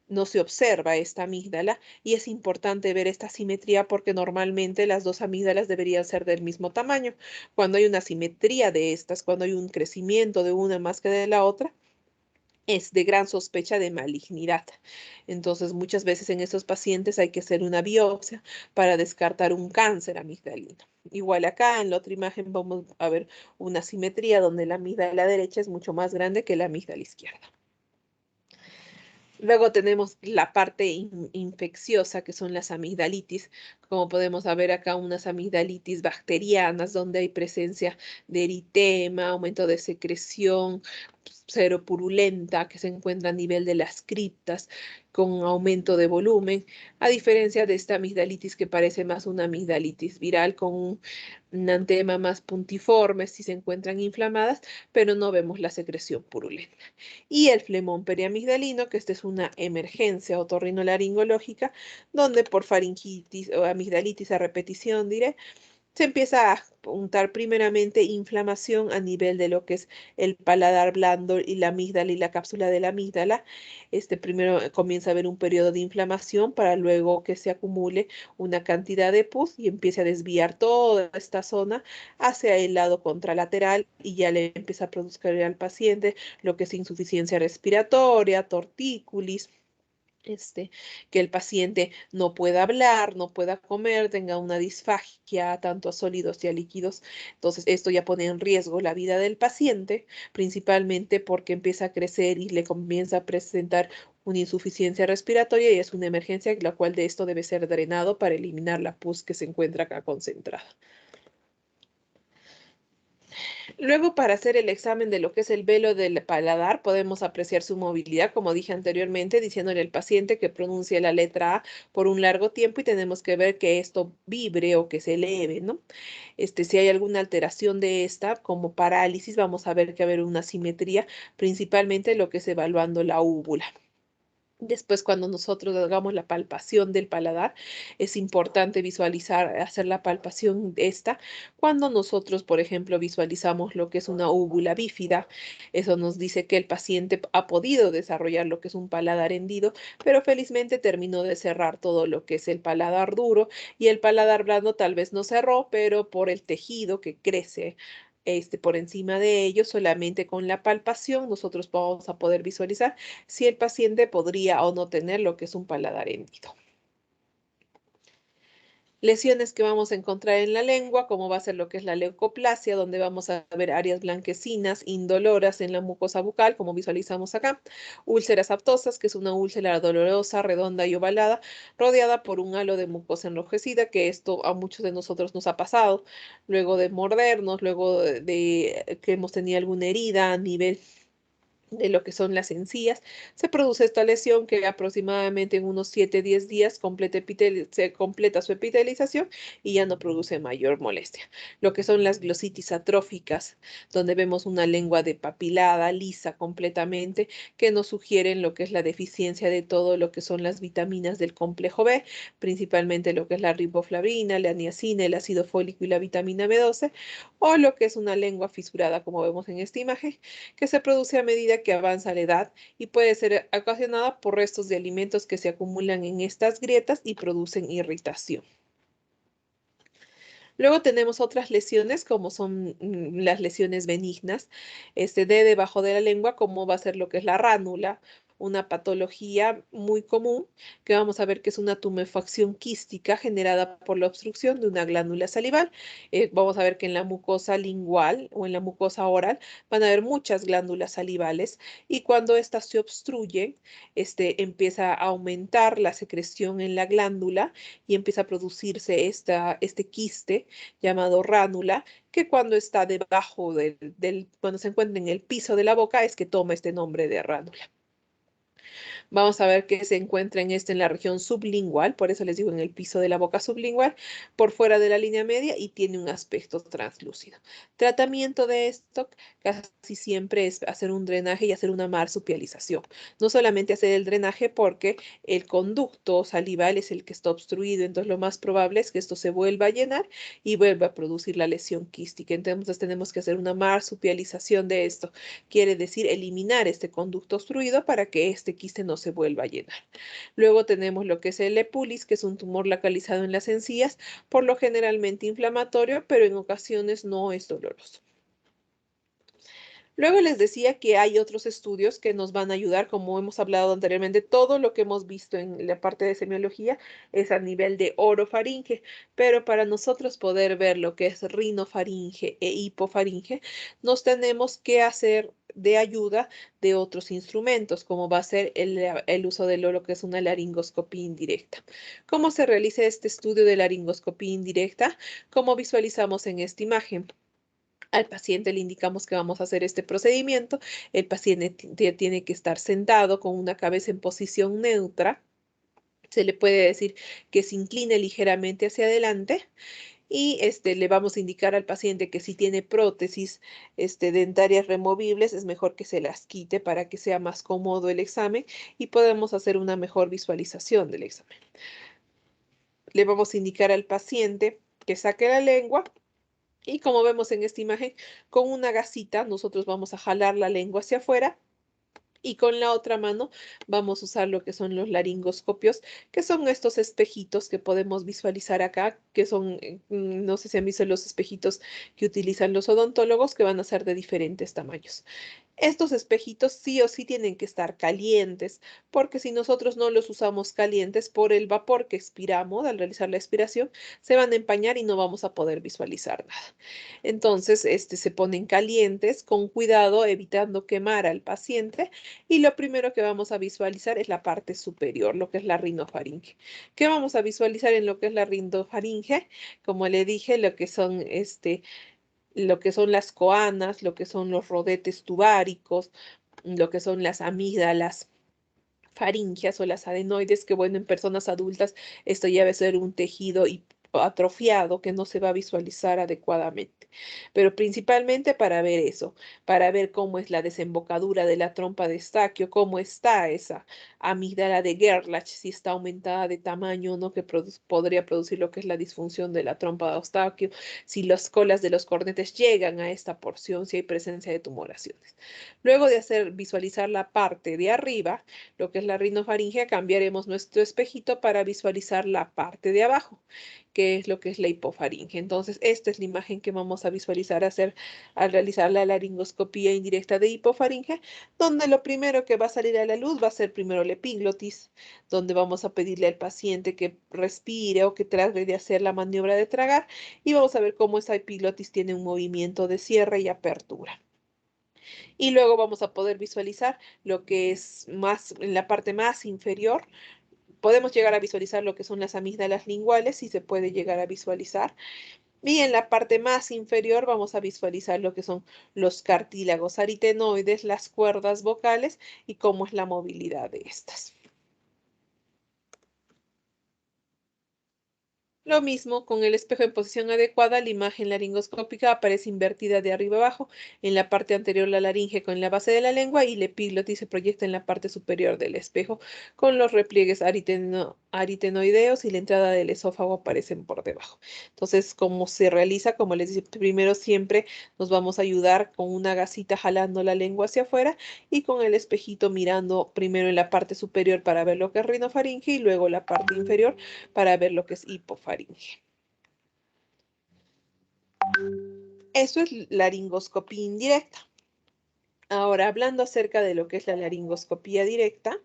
no se observa esta amígdala y es importante ver esta simetría porque normalmente las dos amígdalas deberían ser del mismo tamaño. Cuando hay una simetría de estas, cuando hay un crecimiento de una más que de la otra, es de gran sospecha de malignidad. Entonces, muchas veces en estos pacientes hay que hacer una biopsia para descartar un cáncer amigdalino. Igual acá en la otra imagen vamos a ver una simetría donde la amígdala derecha es mucho más grande que la amígdala izquierda. Luego tenemos la parte infecciosa, que son las amigdalitis. Como podemos ver acá, unas amigdalitis bacterianas, donde hay presencia de eritema, aumento de secreción, seropurulenta, que se encuentra a nivel de las criptas, con aumento de volumen, a diferencia de esta amigdalitis que parece más una amigdalitis viral, con un antema más puntiforme, si se encuentran inflamadas, pero no vemos la secreción purulenta y el flemón periamigdalino, que esta es una emergencia otorrinolaringológica, donde por faringitis o amigdalitis a repetición, diré, se empieza a juntar primeramente inflamación a nivel de lo que es el paladar blando y la amígdala y la cápsula de la amígdala. Primero comienza a haber un periodo de inflamación para luego que se acumule una cantidad de pus y empiece a desviar toda esta zona hacia el lado contralateral y ya le empieza a producir al paciente lo que es insuficiencia respiratoria, tortícolis, que el paciente no pueda hablar, no pueda comer, tenga una disfagia tanto a sólidos y a líquidos. Entonces, esto ya pone en riesgo la vida del paciente, principalmente porque empieza a crecer y le comienza a presentar una insuficiencia respiratoria y es una emergencia, la cual de esto debe ser drenado para eliminar la pus que se encuentra acá concentrada. Luego, para hacer el examen de lo que es el velo del paladar, podemos apreciar su movilidad, como dije anteriormente, diciéndole al paciente que pronuncie la letra A por un largo tiempo y tenemos que ver que esto vibre o que se eleve, ¿no? Si hay alguna alteración de esta, como parálisis, vamos a ver que haber una simetría, principalmente lo que es evaluando la úvula. Después, cuando nosotros hagamos la palpación del paladar, es importante visualizar, hacer la palpación de esta. Cuando nosotros, por ejemplo, visualizamos lo que es una úvula bífida, eso nos dice que el paciente ha podido desarrollar lo que es un paladar hendido, pero felizmente terminó de cerrar todo lo que es el paladar duro y el paladar blando tal vez no cerró, pero por el tejido que crece por encima de ello, solamente con la palpación nosotros vamos a poder visualizar si el paciente podría o no tener lo que es un paladar hendido. Lesiones que vamos a encontrar en la lengua, como va a ser lo que es la leucoplasia, donde vamos a ver áreas blanquecinas, indoloras en la mucosa bucal, como visualizamos acá. Úlceras aftosas, que es una úlcera dolorosa, redonda y ovalada, rodeada por un halo de mucosa enrojecida, que esto a muchos de nosotros nos ha pasado, luego de mordernos, luego de que hemos tenido alguna herida a nivel de lo que son las encías, se produce esta lesión que aproximadamente en unos 7-10 días se completa su epitelización y ya no produce mayor molestia. Lo que son las glositis atróficas, donde vemos una lengua depapilada, lisa completamente, que nos sugieren lo que es la deficiencia de todo lo que son las vitaminas del complejo B, principalmente lo que es la riboflavina, la niacina, el ácido fólico y la vitamina B12, o lo que es una lengua fisurada, como vemos en esta imagen, que se produce a medida que avanza la edad y puede ser ocasionada por restos de alimentos que se acumulan en estas grietas y producen irritación. Luego tenemos otras lesiones, como son las lesiones benignas, de debajo de la lengua, como va a ser lo que es la ránula, una patología muy común, que vamos a ver que es una tumefacción quística generada por la obstrucción de una glándula salival. Vamos a ver que en la mucosa lingual o en la mucosa oral van a haber muchas glándulas salivales y cuando éstas se obstruyen, empieza a aumentar la secreción en la glándula y empieza a producirse este quiste llamado ránula, que cuando está debajo cuando se encuentra en el piso de la boca es que toma este nombre de ránula. Vamos a ver que se encuentra en la región sublingual, por eso les digo en el piso de la boca sublingual, por fuera de la línea media y tiene un aspecto translúcido. Tratamiento de esto casi siempre es hacer un drenaje y hacer una marsupialización. No solamente hacer el drenaje porque el conducto salival es el que está obstruido, entonces lo más probable es que esto se vuelva a llenar y vuelva a producir la lesión quística. Entonces tenemos que hacer una marsupialización de esto. Quiere decir eliminar este conducto obstruido para que este quiste no se vuelva a llenar. Luego tenemos lo que es el epulis, que es un tumor localizado en las encías, por lo generalmente inflamatorio, pero en ocasiones no es doloroso. Luego les decía que hay otros estudios que nos van a ayudar, como hemos hablado anteriormente, todo lo que hemos visto en la parte de semiología es a nivel de orofaringe, pero para nosotros poder ver lo que es rinofaringe e hipofaringe, nos tenemos que hacer de ayuda de otros instrumentos, como va a ser el uso de lo que es una laringoscopía indirecta. ¿Cómo se realiza este estudio de laringoscopía indirecta? Como visualizamos en esta imagen. Al paciente le indicamos que vamos a hacer este procedimiento. El paciente tiene que estar sentado con una cabeza en posición neutra. Se le puede decir que se incline ligeramente hacia adelante y le vamos a indicar al paciente que si tiene prótesis dentarias removibles, es mejor que se las quite para que sea más cómodo el examen y podamos hacer una mejor visualización del examen. Le vamos a indicar al paciente que saque la lengua. Y como vemos en esta imagen, con una gasita nosotros vamos a jalar la lengua hacia afuera y con la otra mano vamos a usar lo que son los laringoscopios, que son estos espejitos que podemos visualizar acá, que son, no sé si han visto los espejitos que utilizan los odontólogos, que van a ser de diferentes tamaños. Estos espejitos sí o sí tienen que estar calientes, porque si nosotros no los usamos calientes por el vapor que expiramos al realizar la expiración, se van a empañar y no vamos a poder visualizar nada. Entonces, se ponen calientes con cuidado, evitando quemar al paciente. Y lo primero que vamos a visualizar es la parte superior, lo que es la rinofaringe. ¿Qué vamos a visualizar en lo que es la rinofaringe? Como le dije, lo que son las coanas, lo que son los rodetes tubáricos, lo que son las amígdalas faringias o las adenoides, que bueno, en personas adultas esto ya va a ser un tejido atrofiado que no se va a visualizar adecuadamente. Pero principalmente para ver eso, para ver cómo es la desembocadura de la trompa de Eustaquio, cómo está esa amígdala de Gerlach, si está aumentada de tamaño o no, que podría producir lo que es la disfunción de la trompa de Eustaquio, si las colas de los cornetes llegan a esta porción, si hay presencia de tumoraciones. Luego de hacer visualizar la parte de arriba, lo que es la rinofaringe, cambiaremos nuestro espejito para visualizar la parte de abajo, qué es lo que es la hipofaringe. Entonces, esta es la imagen que vamos a visualizar al realizar la laringoscopía indirecta de hipofaringe, donde lo primero que va a salir a la luz va a ser primero la epiglotis, donde vamos a pedirle al paciente que respire o que trate de hacer la maniobra de tragar, y vamos a ver cómo esa epiglotis tiene un movimiento de cierre y apertura. Y luego vamos a poder visualizar lo que es más en la parte más inferior. Podemos llegar a visualizar lo que son las amígdalas linguales y se puede llegar a visualizar. Y en la parte más inferior vamos a visualizar lo que son los cartílagos aritenoides, las cuerdas vocales y cómo es la movilidad de estas. Lo mismo con el espejo en posición adecuada, la imagen laringoscópica aparece invertida de arriba abajo, en la parte anterior la laringe con la base de la lengua y la epiglotis se proyecta en la parte superior del espejo con los repliegues aritenoideos y la entrada del esófago aparecen por debajo. Entonces, ¿cómo se realiza? Como les dije, primero siempre nos vamos a ayudar con una gasita jalando la lengua hacia afuera y con el espejito mirando primero en la parte superior para ver lo que es rinofaringe y luego la parte inferior para ver lo que es hipofaringe. Eso es laringoscopía indirecta. Ahora, hablando acerca de lo que es la laringoscopía directa,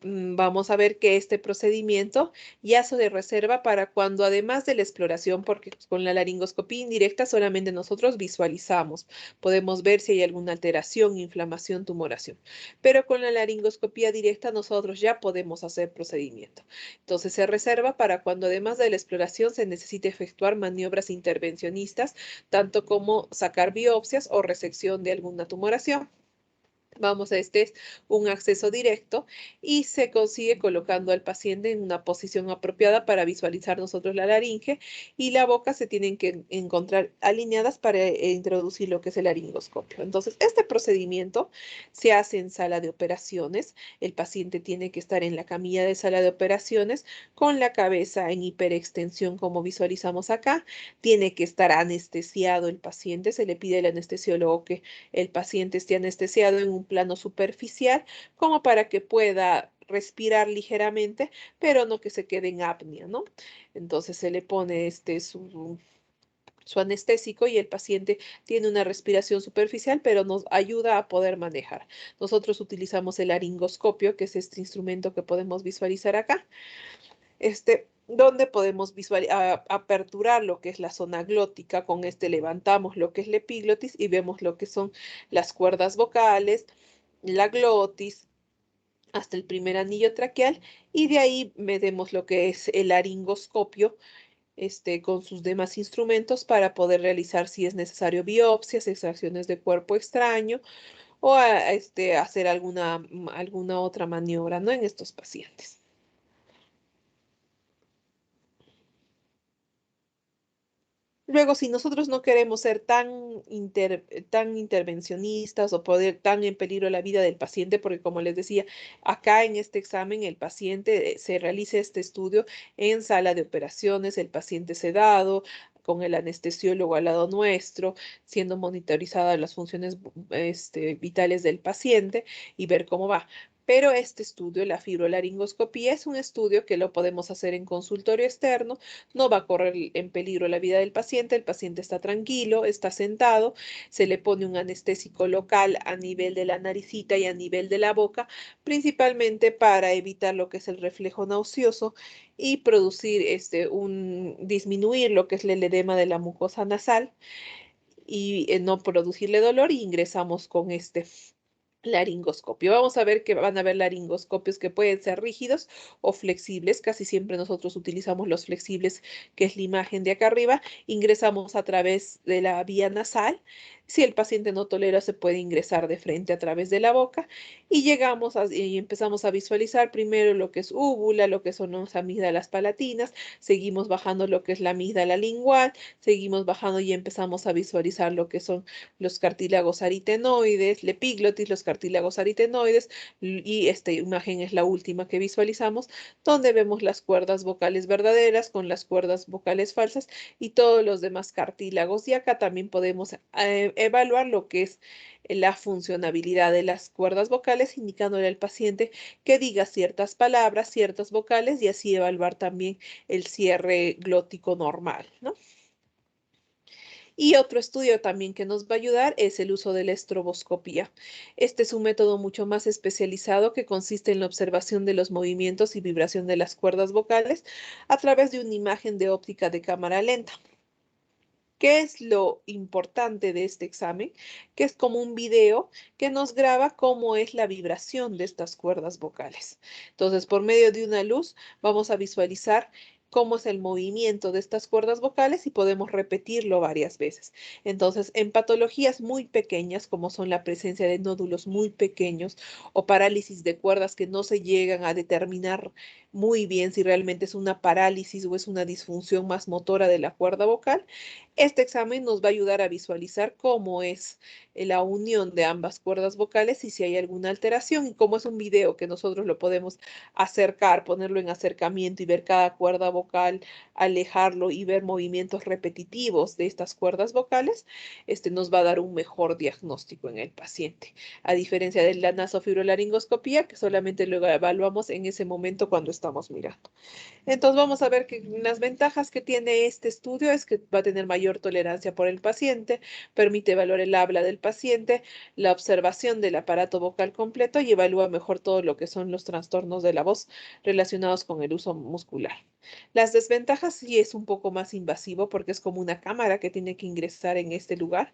vamos a ver que este procedimiento ya se reserva para cuando además de la exploración, porque con la laringoscopía indirecta solamente nosotros visualizamos, podemos ver si hay alguna alteración, inflamación, tumoración, pero con la laringoscopía directa nosotros ya podemos hacer procedimiento. Entonces se reserva para cuando además de la exploración se necesite efectuar maniobras intervencionistas, tanto como sacar biopsias o resección de alguna tumoración. Vamos, este es un acceso directo y se consigue colocando al paciente en una posición apropiada para visualizar nosotros la laringe y la boca se tienen que encontrar alineadas para introducir lo que es el laringoscopio. Entonces, este procedimiento se hace en sala de operaciones. El paciente tiene que estar en la camilla de sala de operaciones con la cabeza en hiperextensión como visualizamos acá. Tiene que estar anestesiado el paciente. Se le pide al anestesiólogo que el paciente esté anestesiado en un plano superficial como para que pueda respirar ligeramente, pero no que se quede en apnea, ¿no? Entonces se le pone su anestésico y el paciente tiene una respiración superficial, pero nos ayuda a poder manejar. Nosotros utilizamos el laringoscopio, que es este instrumento que podemos visualizar acá, donde podemos aperturar lo que es la zona glótica. Con este levantamos lo que es la epiglotis y vemos lo que son las cuerdas vocales, la glotis, hasta el primer anillo traqueal, y de ahí medimos lo que es el laringoscopio, con sus demás instrumentos para poder realizar si es necesario biopsias, extracciones de cuerpo extraño o hacer alguna otra maniobra, ¿no? En estos pacientes. Luego, si nosotros no queremos ser tan intervencionistas o poder tan en peligro la vida del paciente, porque como les decía, acá en este examen el paciente se realiza este estudio en sala de operaciones, el paciente sedado, con el anestesiólogo al lado nuestro, siendo monitorizadas las funciones vitales del paciente y ver cómo va. Pero este estudio, la fibrolaringoscopía, es un estudio que lo podemos hacer en consultorio externo, no va a correr en peligro la vida del paciente, el paciente está tranquilo, está sentado, se le pone un anestésico local a nivel de la naricita y a nivel de la boca, principalmente para evitar lo que es el reflejo nauseoso y producir disminuir lo que es el edema de la mucosa nasal y no producirle dolor y ingresamos con este laringoscopio. Vamos a ver que van a haber laringoscopios que pueden ser rígidos o flexibles. Casi siempre nosotros utilizamos los flexibles, que es la imagen de acá arriba. Ingresamos a través de la vía nasal. Si el paciente no tolera, se puede ingresar de frente a través de la boca y y empezamos a visualizar primero lo que es úvula, lo que son las amígdalas palatinas, seguimos bajando lo que es la amígdala lingual, seguimos bajando y empezamos a visualizar lo que son los cartílagos aritenoides, la epiglotis, los cartílagos aritenoides, y esta imagen es la última que visualizamos, donde vemos las cuerdas vocales verdaderas con las cuerdas vocales falsas y todos los demás cartílagos. Y acá también podemos evaluar lo que es la funcionabilidad de las cuerdas vocales, indicándole al paciente que diga ciertas palabras, ciertas vocales y así evaluar también el cierre glótico normal, ¿no? Y otro estudio también que nos va a ayudar es el uso de la estroboscopía. Este es un método mucho más especializado que consiste en la observación de los movimientos y vibración de las cuerdas vocales a través de una imagen de óptica de cámara lenta. ¿Qué es lo importante de este examen? Que es como un video que nos graba cómo es la vibración de estas cuerdas vocales. Entonces, por medio de una luz, vamos a visualizar cómo es el movimiento de estas cuerdas vocales y podemos repetirlo varias veces. Entonces, en patologías muy pequeñas, como son la presencia de nódulos muy pequeños o parálisis de cuerdas que no se llegan a determinar muy bien si realmente es una parálisis o es una disfunción más motora de la cuerda vocal, este examen nos va a ayudar a visualizar cómo es la unión de ambas cuerdas vocales y si hay alguna alteración. Y como es un video que nosotros lo podemos acercar, ponerlo en acercamiento y ver cada cuerda vocal, alejarlo y ver movimientos repetitivos de estas cuerdas vocales, este nos va a dar un mejor diagnóstico en el paciente. A diferencia de la nasofibrolaringoscopía, que solamente lo evaluamos en ese momento cuando estamos mirando. Entonces vamos a ver que las ventajas que tiene este estudio es que va a tener mayor tolerancia por el paciente, permite evaluar el habla del paciente, la observación del aparato vocal completo y evalúa mejor todo lo que son los trastornos de la voz relacionados con el uso muscular. Las desventajas sí es un poco más invasivo porque es como una cámara que tiene que ingresar en este lugar.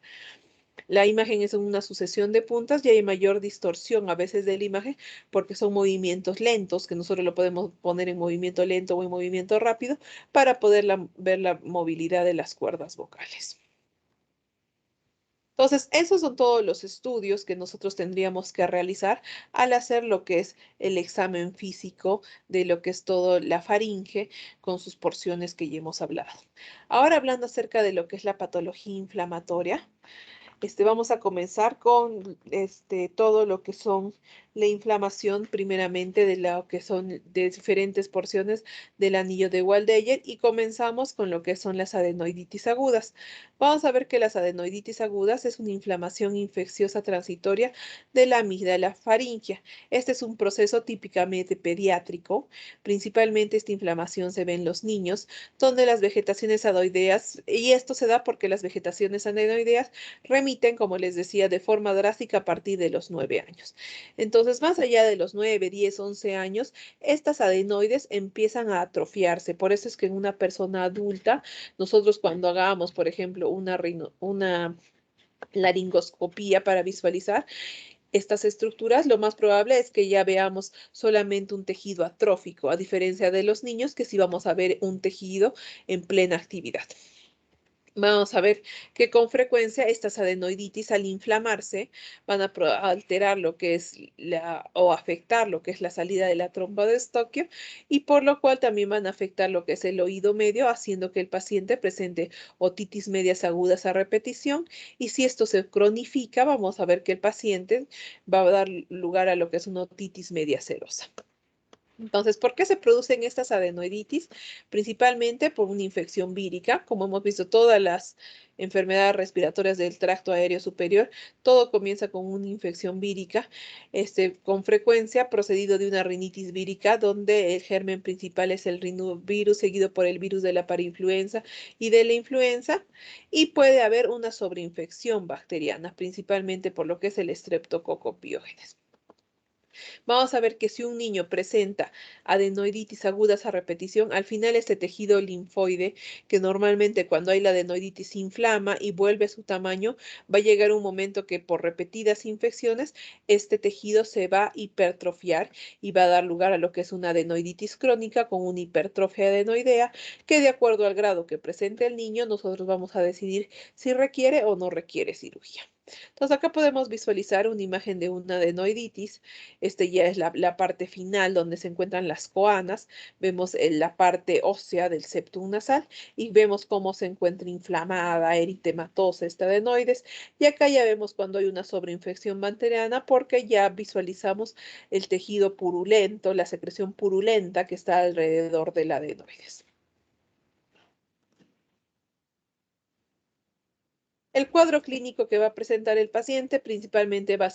La imagen es una sucesión de puntas y hay mayor distorsión a veces de la imagen porque son movimientos lentos que nosotros lo podemos poner en movimiento lento o en movimiento rápido para poder ver la movilidad de las cuerdas vocales. Entonces, esos son todos los estudios que nosotros tendríamos que realizar al hacer lo que es el examen físico de lo que es todo la faringe con sus porciones que ya hemos hablado. Ahora hablando acerca de lo que es la patología inflamatoria. Vamos a comenzar con todo lo que son la inflamación, primeramente de lo que son de diferentes porciones del anillo de Waldeyer y comenzamos con lo que son las adenoiditis agudas. Vamos a ver que las adenoiditis agudas es una inflamación infecciosa transitoria de la amígdala faríngea. Este es un proceso típicamente pediátrico. Principalmente esta inflamación se ve en los niños, donde las vegetaciones adenoideas, y esto se da porque las vegetaciones adenoideas remiten, como les decía, de forma drástica a partir de los 9 años. Entonces, más allá de los 9, 10, 11 años, estas adenoides empiezan a atrofiarse. Por eso es que en una persona adulta, nosotros cuando hagamos, por ejemplo, una laringoscopía para visualizar estas estructuras, lo más probable es que ya veamos solamente un tejido atrófico, a diferencia de los niños que sí vamos a ver un tejido en plena actividad. Vamos a ver que con frecuencia estas adenoiditis al inflamarse van a alterar lo que es o afectar lo que es la salida de la trompa de Estocchio y por lo cual también van a afectar lo que es el oído medio, haciendo que el paciente presente otitis medias agudas a repetición y si esto se cronifica, vamos a ver que el paciente va a dar lugar a lo que es una otitis media serosa. Entonces, ¿por qué se producen estas adenoiditis? Principalmente por una infección vírica. Como hemos visto, todas las enfermedades respiratorias del tracto aéreo superior, todo comienza con una infección vírica, con frecuencia procedido de una rinitis vírica, donde el germen principal es el rinovirus, seguido por el virus de la parainfluenza y de la influenza, y puede haber una sobreinfección bacteriana, principalmente por lo que es el Streptococcus pyogenes. Vamos a ver que si un niño presenta adenoiditis agudas a repetición, al final este tejido linfoide, que normalmente cuando hay la adenoiditis se inflama y vuelve a su tamaño, va a llegar un momento que por repetidas infecciones, este tejido se va a hipertrofiar y va a dar lugar a lo que es una adenoiditis crónica con una hipertrofia adenoidea, que de acuerdo al grado que presente el niño, nosotros vamos a decidir si requiere o no requiere cirugía. Entonces acá podemos visualizar una imagen de una adenoiditis. Ya es la parte final donde se encuentran las coanas. Vemos la parte ósea del septum nasal y vemos cómo se encuentra inflamada, eritematosa esta adenoides. Y acá ya vemos cuando hay una sobreinfección bacteriana porque ya visualizamos el tejido purulento, la secreción purulenta que está alrededor del adenoides. El cuadro clínico que va a presentar el paciente principalmente va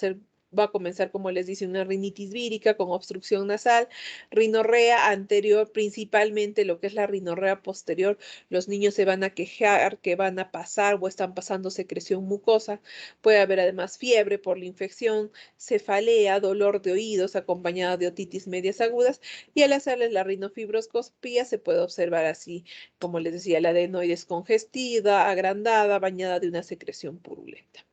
a comenzar, como les dice, una rinitis vírica con obstrucción nasal, rinorrea anterior, principalmente lo que es la rinorrea posterior. Los niños se van a quejar que van a pasar o están pasando secreción mucosa. Puede haber además fiebre por la infección, cefalea, dolor de oídos acompañada de otitis medias agudas, y al hacerles la rinofibroscopía se puede observar así, como les decía, la adenoides congestiva, agrandada, bañada de una secreción purulenta.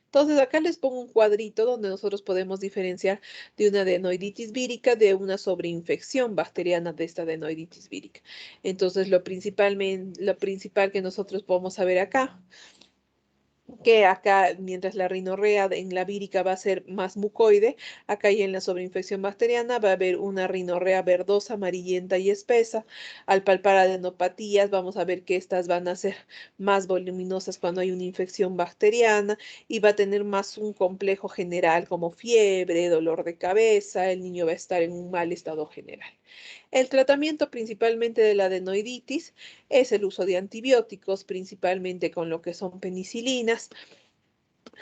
Entonces, acá les pongo un cuadrito donde nosotros podemos diferenciar de una adenoiditis vírica de una sobreinfección bacteriana de esta adenoiditis vírica. Entonces, lo principal que nosotros podemos saber acá, que acá, mientras la rinorrea en la vírica va a ser más mucoide, acá y en la sobreinfección bacteriana va a haber una rinorrea verdosa, amarillenta y espesa. Al palpar adenopatías, vamos a ver que estas van a ser más voluminosas cuando hay una infección bacteriana y va a tener más un complejo general como fiebre, dolor de cabeza, el niño va a estar en un mal estado general. El tratamiento principalmente de la adenoiditis es el uso de antibióticos, principalmente con lo que son penicilinas.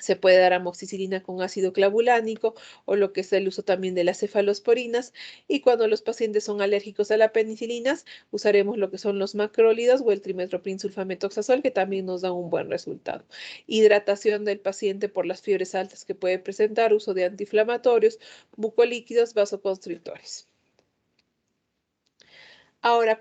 Se puede dar amoxicilina con ácido clavulánico o lo que es el uso también de las cefalosporinas. Y cuando los pacientes son alérgicos a la penicilina, usaremos lo que son los macrólidos o el trimestoprim-sulfametoxazol, que también nos dan un buen resultado. Hidratación del paciente por las fiebres altas que puede presentar, uso de antiinflamatorios, mucolíquidos, vasoconstrictores. Ahora,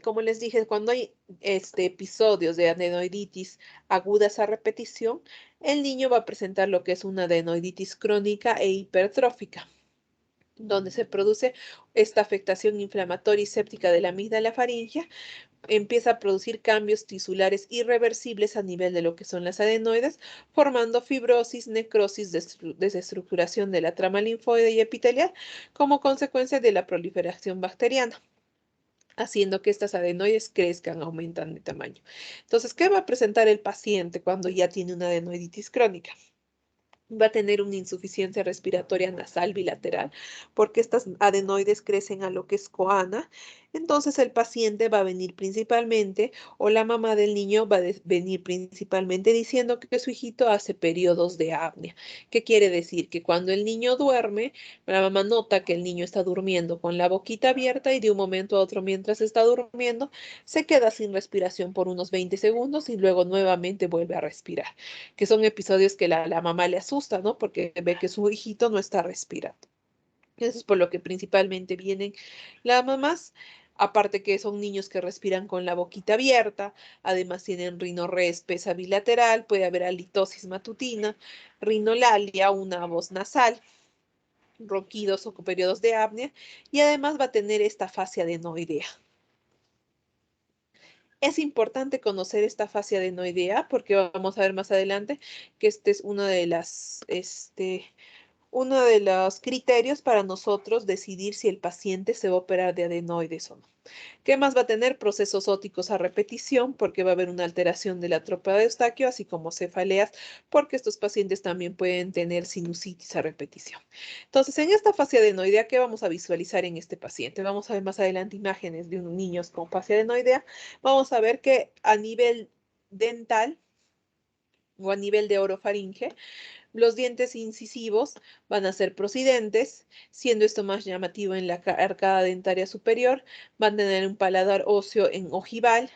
como les dije, cuando hay episodios de adenoiditis agudas a repetición, el niño va a presentar lo que es una adenoiditis crónica e hipertrófica, donde se produce esta afectación inflamatoria y séptica de la amígdala faríngea, empieza a producir cambios tisulares irreversibles a nivel de lo que son las adenoides, formando fibrosis, necrosis, desestructuración de la trama linfoide y epitelial como consecuencia de la proliferación bacteriana, haciendo que estas adenoides crezcan, aumentan de tamaño. Entonces, ¿qué va a presentar el paciente cuando ya tiene una adenoiditis crónica? Va a tener una insuficiencia respiratoria nasal bilateral porque estas adenoides crecen a lo que es coana. Entonces el paciente va a venir principalmente, o la mamá del niño va a venir principalmente diciendo que su hijito hace periodos de apnea. ¿Qué quiere decir? Que cuando el niño duerme, la mamá nota que el niño está durmiendo con la boquita abierta y de un momento a otro, mientras está durmiendo, se queda sin respiración por unos 20 segundos y luego nuevamente vuelve a respirar, que son episodios que la mamá le asusta, ¿no? Porque ve que su hijito no está respirando. Eso es por lo que principalmente vienen las mamás. Aparte que son niños que respiran con la boquita abierta, además tienen rinorrea espesa bilateral, puede haber halitosis matutina, rinolalia, una voz nasal, ronquidos o periodos de apnea, y además va a tener esta fascia adenoidea. Es importante conocer esta fascia adenoidea porque vamos a ver más adelante que este es uno de los criterios para nosotros decidir si el paciente se va a operar de adenoides o no. ¿Qué más va a tener? Procesos óticos a repetición, porque va a haber una alteración de la tropa de Eustaquio, así como cefaleas, porque estos pacientes también pueden tener sinusitis a repetición. Entonces, en esta fascia adenoidea, ¿qué vamos a visualizar en este paciente? Vamos a ver más adelante imágenes de unos niños con fascia adenoidea. Vamos a ver que a nivel dental o a nivel de orofaringe, los dientes incisivos van a ser procidentes, siendo esto más llamativo en la arcada dentaria superior. Van a tener un paladar óseo en ojival,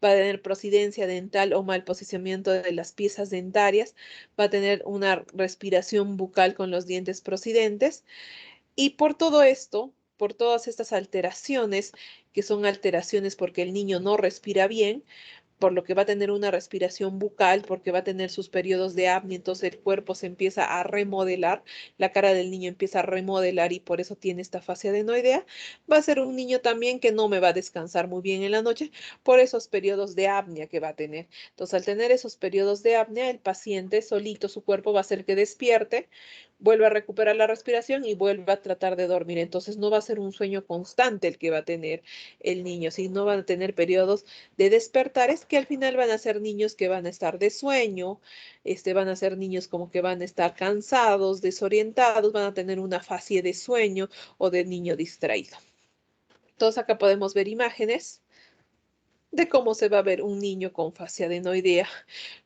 va a tener prosidencia dental o mal posicionamiento de las piezas dentarias, va a tener una respiración bucal con los dientes procidentes. Y por todo esto, por todas estas alteraciones, que son alteraciones porque el niño no respira bien, por lo que va a tener una respiración bucal, porque va a tener sus periodos de apnea, entonces el cuerpo se empieza a remodelar, la cara del niño empieza a remodelar y por eso tiene esta fase adenoidea. Va a ser un niño también que no me va a descansar muy bien en la noche por esos periodos de apnea que va a tener. Entonces, al tener esos periodos de apnea, el paciente solito, su cuerpo va a hacer que despierte, vuelve a recuperar la respiración y vuelve a tratar de dormir. Entonces, no va a ser un sueño constante el que va a tener el niño, sino van a tener periodos de despertares que al final van a ser niños que van a estar de sueño, van a ser niños como que van a estar cansados, desorientados, van a tener una fase de sueño o de niño distraído. Entonces acá podemos ver imágenes de cómo se va a ver un niño con fascia adenoidea.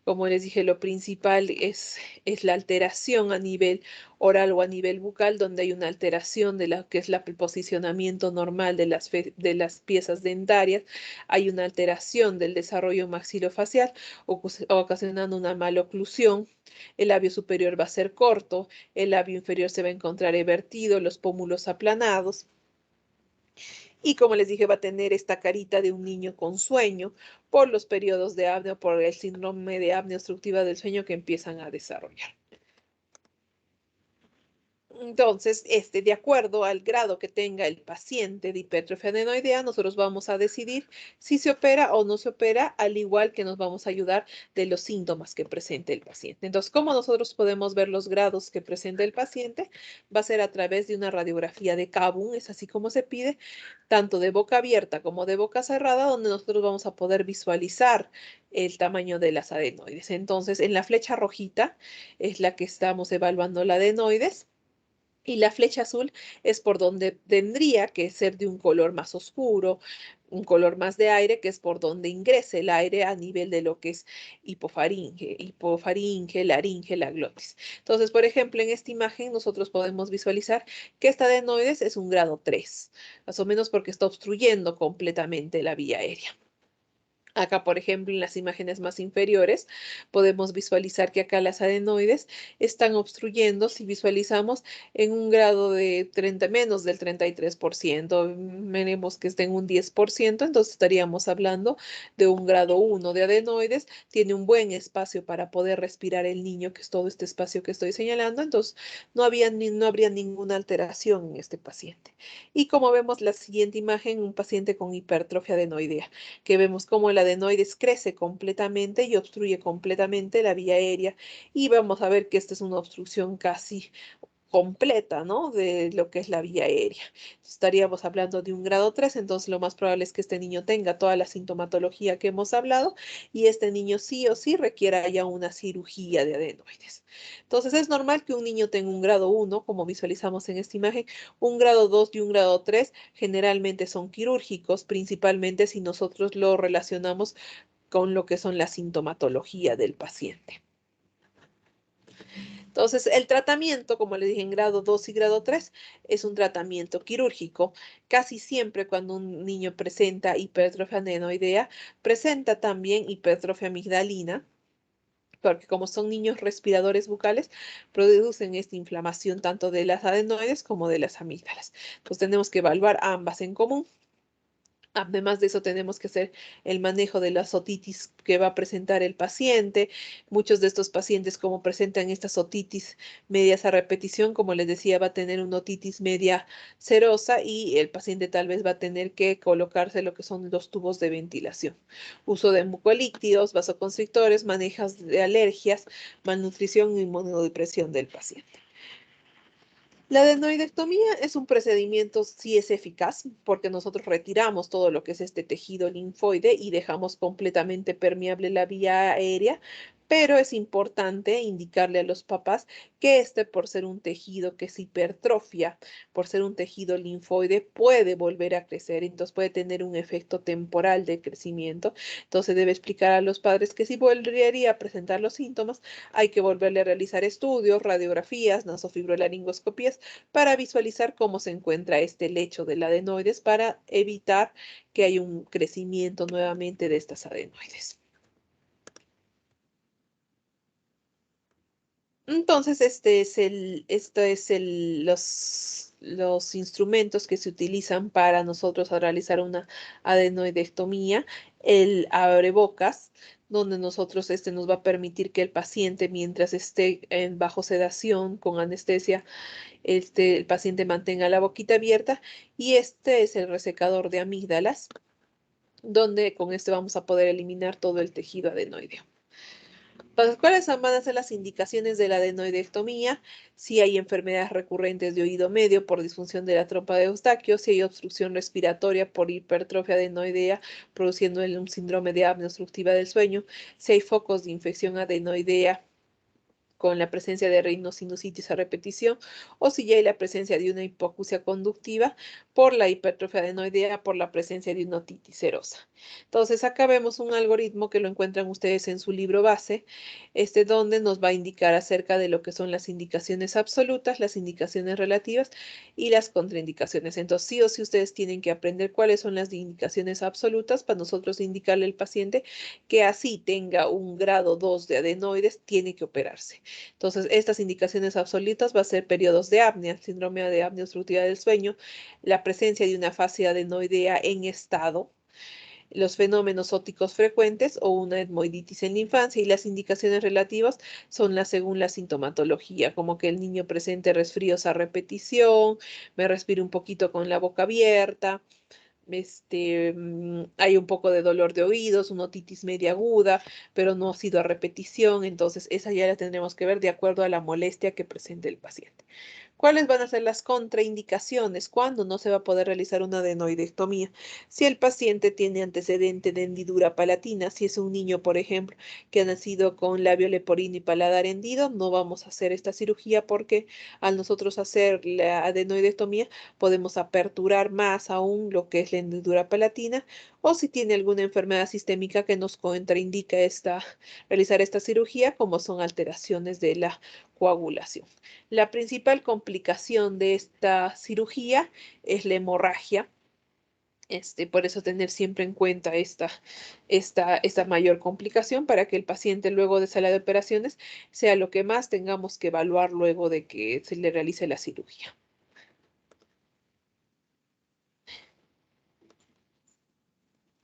Como les dije, lo principal es la alteración a nivel oral o a nivel bucal, donde hay una alteración de lo que es el posicionamiento normal de las piezas dentarias, hay una alteración del desarrollo maxilofacial, ocasionando una maloclusión. El labio superior va a ser corto, el labio inferior se va a encontrar evertido, los pómulos aplanados. Y como les dije, va a tener esta carita de un niño con sueño por los periodos de apnea, por el síndrome de apnea obstructiva del sueño que empiezan a desarrollar. Entonces, de acuerdo al grado que tenga el paciente de hipertrofia adenoidea, nosotros vamos a decidir si se opera o no se opera, al igual que nos vamos a ayudar de los síntomas que presente el paciente. Entonces, ¿cómo nosotros podemos ver los grados que presenta el paciente? Va a ser a través de una radiografía de Kabum, es así como se pide, tanto de boca abierta como de boca cerrada, donde nosotros vamos a poder visualizar el tamaño de las adenoides. Entonces, en la flecha rojita es la que estamos evaluando la adenoides. Y la flecha azul es por donde tendría que ser de un color más oscuro, un color más de aire, que es por donde ingrese el aire a nivel de lo que es hipofaringe, laringe, la glotis. Entonces, por ejemplo, en esta imagen nosotros podemos visualizar que esta adenoides es un grado 3, más o menos porque está obstruyendo completamente la vía aérea. Acá, por ejemplo, en las imágenes más inferiores, podemos visualizar que acá las adenoides están obstruyendo, si visualizamos, en un grado de 30, menos del 33%. Veremos que está en un 10%, entonces estaríamos hablando de un grado 1 de adenoides. Tiene un buen espacio para poder respirar el niño, que es todo este espacio que estoy señalando, entonces no habría ninguna alteración en este paciente. Y como vemos la siguiente imagen, un paciente con hipertrofia adenoidea, que vemos cómo el adenoides crece completamente y obstruye completamente la vía aérea, y vamos a ver que esta es una obstrucción casi completa, ¿no? De lo que es la vía aérea. Estaríamos hablando de un grado 3, entonces lo más probable es que este niño tenga toda la sintomatología que hemos hablado y este niño sí o sí requiera ya una cirugía de adenoides. Entonces es normal que un niño tenga un grado 1, como visualizamos en esta imagen, un grado 2 y un grado 3 generalmente son quirúrgicos, principalmente si nosotros lo relacionamos con lo que son la sintomatología del paciente. Entonces, el tratamiento, como le dije, en grado 2 y grado 3, es un tratamiento quirúrgico. Casi siempre cuando un niño presenta hipertrofia adenoidea, presenta también hipertrofia amigdalina, porque como son niños respiradores bucales, producen esta inflamación tanto de las adenoides como de las amígdalas. Entonces, tenemos que evaluar ambas en común. Además de eso, tenemos que hacer el manejo de la otitis que va a presentar el paciente. Muchos de estos pacientes, como presentan estas otitis medias a repetición, como les decía, va a tener una otitis media serosa y el paciente tal vez va a tener que colocarse lo que son los tubos de ventilación. Uso de mucolíctidos, vasoconstrictores, manejos de alergias, malnutrición y inmunodepresión del paciente. La adenoidectomía es un procedimiento, sí es eficaz, porque nosotros retiramos todo lo que es este tejido linfoide y dejamos completamente permeable la vía aérea, pero es importante indicarle a los papás que por ser un tejido que se hipertrofia, por ser un tejido linfoide, puede volver a crecer, entonces puede tener un efecto temporal de crecimiento. Entonces debe explicar a los padres que si volvería a presentar los síntomas, hay que volverle a realizar estudios, radiografías, nasofibrolaringoscopías para visualizar cómo se encuentra este lecho del adenoides para evitar que haya un crecimiento nuevamente de estas adenoides. Entonces, los instrumentos que se utilizan para nosotros realizar una adenoidectomía, el abrebocas, donde nosotros nos va a permitir que el paciente, mientras esté bajo sedación con anestesia, el paciente mantenga la boquita abierta, y este es el resecador de amígdalas, donde con este vamos a poder eliminar todo el tejido adenoideo. Entonces, ¿cuáles van a ser las indicaciones de la adenoidectomía? Si hay enfermedades recurrentes de oído medio por disfunción de la trompa de Eustaquio, si hay obstrucción respiratoria por hipertrofia adenoidea, produciendo un síndrome de apnea obstructiva del sueño, si hay focos de infección adenoidea con la presencia de rinosinusitis a repetición, o si ya hay la presencia de una hipoacusia conductiva por la hipertrofia adenoidea, por la presencia de una otitis serosa. Entonces, acá vemos un algoritmo que lo encuentran ustedes en su libro base, donde nos va a indicar acerca de lo que son las indicaciones absolutas, las indicaciones relativas y las contraindicaciones. Entonces, sí o sí ustedes tienen que aprender cuáles son las indicaciones absolutas para nosotros indicarle al paciente que así tenga un grado 2 de adenoides, tiene que operarse. Entonces, estas indicaciones absolutas va a ser periodos de apnea, síndrome de apnea obstructiva del sueño, la presencia de una fase adenoidea en estado, los fenómenos óticos frecuentes o una etmoiditis en la infancia, y las indicaciones relativas son las según la sintomatología, como que el niño presente resfríos a repetición, me respiro un poquito con la boca abierta, hay un poco de dolor de oídos, una otitis media aguda, pero no ha sido a repetición, entonces esa ya la tendremos que ver de acuerdo a la molestia que presente el paciente. ¿Cuáles van a ser las contraindicaciones? ¿Cuándo no se va a poder realizar una adenoidectomía? Si el paciente tiene antecedente de hendidura palatina, si es un niño, por ejemplo, que ha nacido con labio leporino y paladar hendido, no vamos a hacer esta cirugía porque al nosotros hacer la adenoidectomía podemos aperturar más aún lo que es la hendidura palatina, o si tiene alguna enfermedad sistémica que nos contraindica realizar esta cirugía, como son alteraciones de la coagulación. La principal complicación de esta cirugía es la hemorragia. Por eso tener siempre en cuenta esta mayor complicación para que el paciente luego de sala de operaciones sea lo que más tengamos que evaluar luego de que se le realice la cirugía.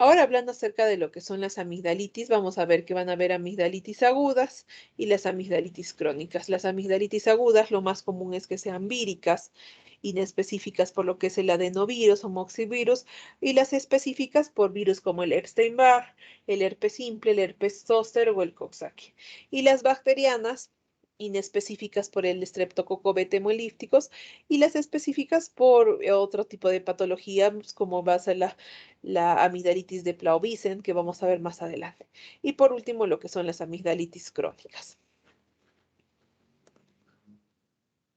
Ahora hablando acerca de lo que son las amigdalitis, vamos a ver que van a haber amigdalitis agudas y las amigdalitis crónicas. Las amigdalitis agudas, lo más común es que sean víricas, inespecíficas por lo que es el adenovirus o moxivirus, y las específicas por virus como el Epstein-Barr, el herpes simple, el herpes zóster o el Coxsackie. Y las bacterianas, inespecíficas por el Streptococcus hemolípticos, y las específicas por otro tipo de patología, como va a ser la amigdalitis de Plaubicen, que vamos a ver más adelante. Y por último, lo que son las amigdalitis crónicas.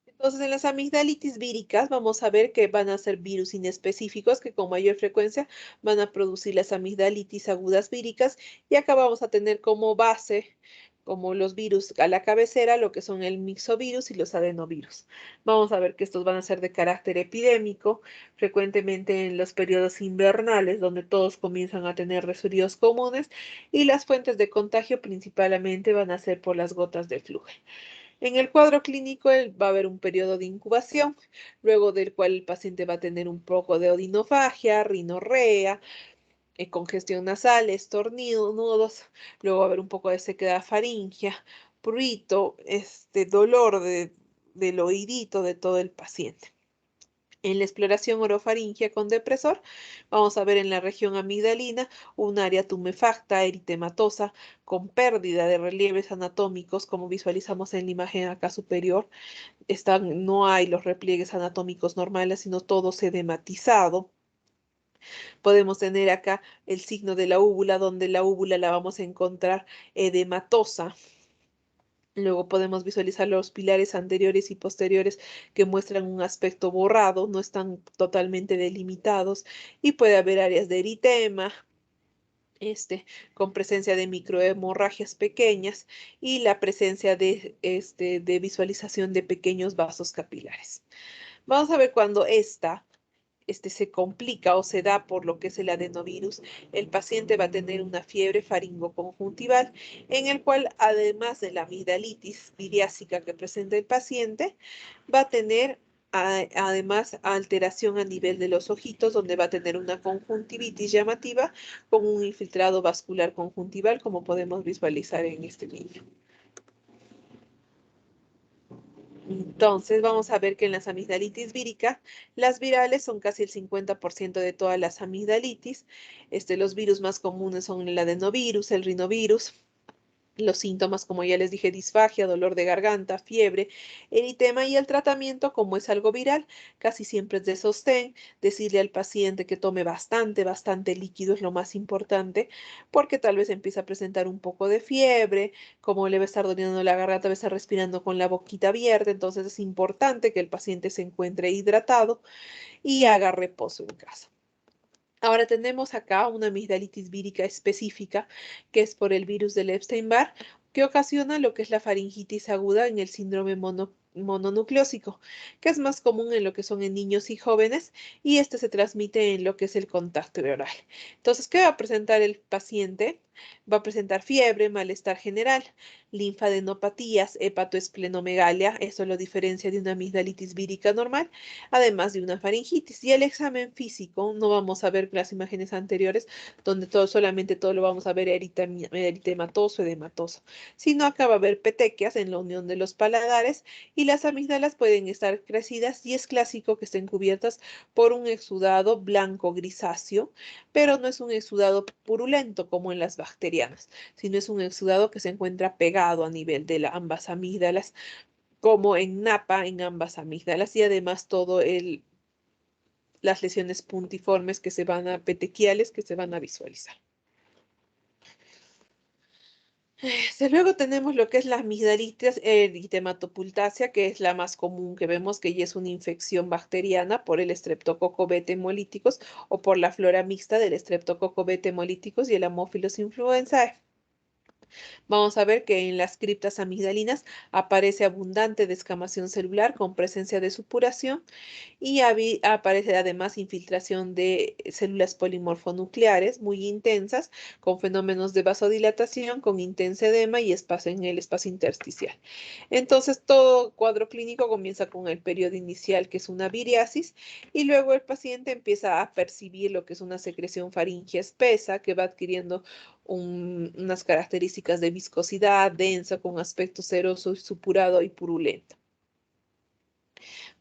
Entonces, en las amigdalitis víricas vamos a ver que van a ser virus inespecíficos que con mayor frecuencia van a producir las amigdalitis agudas víricas, y acá vamos a tener como base, como los virus a la cabecera, lo que son el mixovirus y los adenovirus. Vamos a ver que estos van a ser de carácter epidémico, frecuentemente en los periodos invernales, donde todos comienzan a tener resfríos comunes, y las fuentes de contagio principalmente van a ser por las gotas de flujo. En el cuadro clínico va a haber un periodo de incubación, luego del cual el paciente va a tener un poco de odinofagia, rinorrea, congestión nasal, estornudos, luego va a haber un poco de sequedad faríngea, prurito, dolor del oídito de todo el paciente. En la exploración orofaringia con depresor, vamos a ver en la región amigdalina un área tumefacta, eritematosa, con pérdida de relieves anatómicos, como visualizamos en la imagen acá superior. No hay los repliegues anatómicos normales, sino todo sedematizado. Podemos tener acá el signo de la úvula, donde la úvula la vamos a encontrar edematosa. Luego podemos visualizar los pilares anteriores y posteriores que muestran un aspecto borrado, no están totalmente delimitados, y puede haber áreas de eritema, con presencia de microhemorragias pequeñas y la presencia de visualización de pequeños vasos capilares. Vamos a ver cuando se complica o se da por lo que es el adenovirus, el paciente va a tener una fiebre faringoconjuntival, en el cual además de la amigdalitis viriásica que presenta el paciente, va a tener además alteración a nivel de los ojitos, donde va a tener una conjuntivitis llamativa con un infiltrado vascular conjuntival, como podemos visualizar en este niño. Entonces, vamos a ver que en las amigdalitis vírica, las virales son casi el 50% de todas las amigdalitis. Los virus más comunes son el adenovirus, el rinovirus, Los síntomas, como ya les dije, disfagia, dolor de garganta, fiebre, eritema y el tratamiento, como es algo viral, casi siempre es de sostén. Decirle al paciente que tome bastante líquido es lo más importante, porque tal vez empieza a presentar un poco de fiebre, como le va a estar doliendo la garganta, va a estar respirando con la boquita abierta, entonces es importante que el paciente se encuentre hidratado y haga reposo en casa. Ahora tenemos acá una amigdalitis vírica específica, que es por el virus del Epstein-Barr, que ocasiona lo que es la faringitis aguda en el síndrome mononucleósico, que es más común en lo que son en niños y jóvenes, y este se transmite en lo que es el contacto oral. Entonces, ¿qué va a presentar el paciente? Va a presentar fiebre, malestar general, linfadenopatías, hepatoesplenomegalia, eso lo diferencia de una amigdalitis vírica normal, además de una faringitis. Y el examen físico, no vamos a ver las imágenes anteriores, donde solamente todo lo vamos a ver eritematoso, edematoso, sino acá va a haber petequias en la unión de los paladares y las amígdalas pueden estar crecidas y es clásico que estén cubiertas por un exudado blanco grisáceo, pero no es un exudado purulento como en las bacterianas, sino es un exudado que se encuentra pegado a nivel de ambas amígdalas, como en napa en ambas amígdalas y además todo las lesiones puntiformes que se van a petequiales que se van a visualizar. Luego tenemos lo que es la amigdalitis eritematopulácea, que es la más común que vemos, que ya es una infección bacteriana por el Streptococcus beta hemolíticos o por la flora mixta del Streptococcus beta hemolíticos y el Haemophilus influenzae. Vamos a ver que en las criptas amigdalinas aparece abundante descamación celular con presencia de supuración y aparece además infiltración de células polimorfonucleares muy intensas con fenómenos de vasodilatación, con intenso edema y espacio en el espacio intersticial. Entonces, todo cuadro clínico comienza con el periodo inicial, que es una viriasis, y luego el paciente empieza a percibir lo que es una secreción faríngea espesa que va adquiriendo unas características de viscosidad densa con aspecto seroso, supurado y purulento.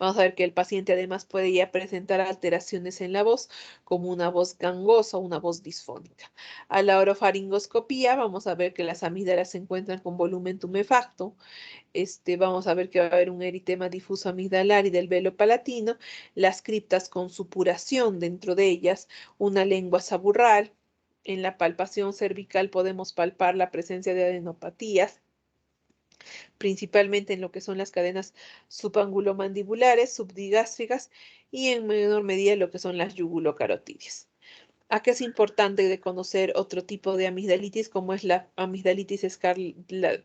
Vamos a ver que el paciente además puede ya presentar alteraciones en la voz, como una voz gangosa o una voz disfónica. A la orofaringoscopía vamos a ver que las amígdalas se encuentran con volumen tumefacto. Vamos a ver que va a haber un eritema difuso amigdalar y del velo palatino, las criptas con supuración dentro de ellas, una lengua saburral. En la palpación cervical podemos palpar la presencia de adenopatías, principalmente en lo que son las cadenas subangulomandibulares, subdigástricas y en menor medida lo que son las yugulocarotidias. Acá es importante de conocer otro tipo de amigdalitis, como es la amigdalitis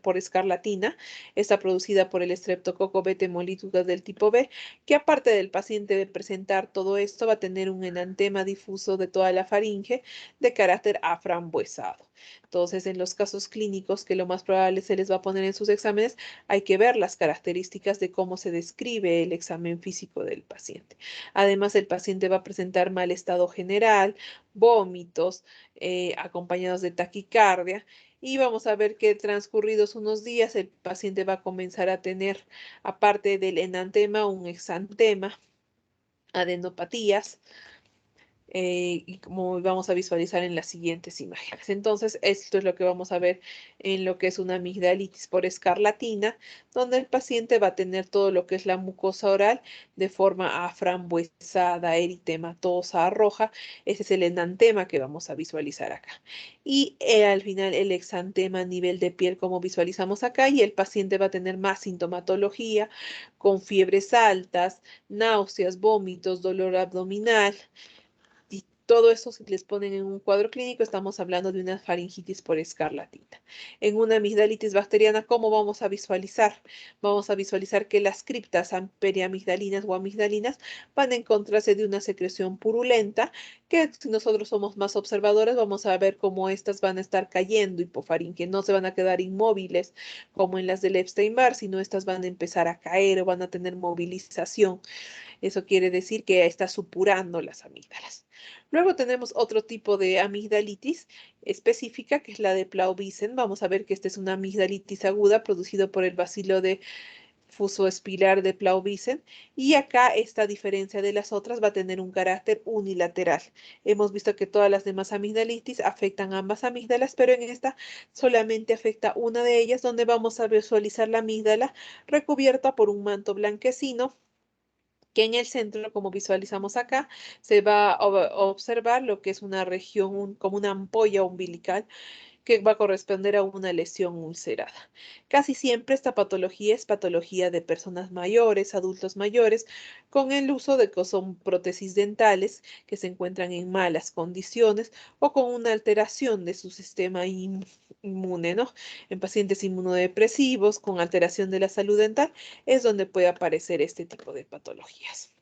por escarlatina. Está producida por el Streptococcus beta hemolíticos del tipo B, que aparte del paciente de presentar todo esto, va a tener un enantema difuso de toda la faringe de carácter aframbuesado. Entonces, en los casos clínicos, que lo más probable se les va a poner en sus exámenes, hay que ver las características de cómo se describe el examen físico del paciente. Además, el paciente va a presentar mal estado general, vómitos, acompañados de taquicardia. Y vamos a ver que transcurridos unos días el paciente va a comenzar a tener, aparte del enantema, un exantema, adenopatías, y como vamos a visualizar en las siguientes imágenes. Entonces, esto es lo que vamos a ver en lo que es una amigdalitis por escarlatina, donde el paciente va a tener todo lo que es la mucosa oral de forma aframbuesada, eritematosa, roja. Ese es el enantema que vamos a visualizar acá. Y al final el exantema a nivel de piel, como visualizamos acá, y el paciente va a tener más sintomatología con fiebres altas, náuseas, vómitos, dolor abdominal. Y todo eso, si les ponen en un cuadro clínico, estamos hablando de una faringitis por escarlatina. En una amigdalitis bacteriana, ¿cómo vamos a visualizar? Vamos a visualizar que las criptas periamigdalinas o amigdalinas van a encontrarse de una secreción purulenta, que si nosotros somos más observadores, vamos a ver cómo estas van a estar cayendo hipofaringe, no se van a quedar inmóviles como en las del Epstein-Barr, sino estas van a empezar a caer o van a tener movilización. Eso quiere decir que está supurando las amígdalas. Luego tenemos otro tipo de amigdalitis específica, que es la de Blauvisen. Vamos a ver que esta es una amigdalitis aguda producida por el bacilo de fusoespilar de Plaubicen. Y acá esta diferencia de las otras va a tener un carácter unilateral. Hemos visto que todas las demás amigdalitis afectan ambas amígdalas, pero en esta solamente afecta una de ellas, donde vamos a visualizar la amígdala recubierta por un manto blanquecino que en el centro, como visualizamos acá, se va a observar lo que es una región como una ampolla umbilical que va a corresponder a una lesión ulcerada. Casi siempre esta patología es patología de personas mayores, adultos mayores, con el uso de que son prótesis dentales que se encuentran en malas condiciones o con una alteración de su sistema inmune, ¿no? En pacientes inmunodepresivos con alteración de la salud dental es donde puede aparecer este tipo de patologías.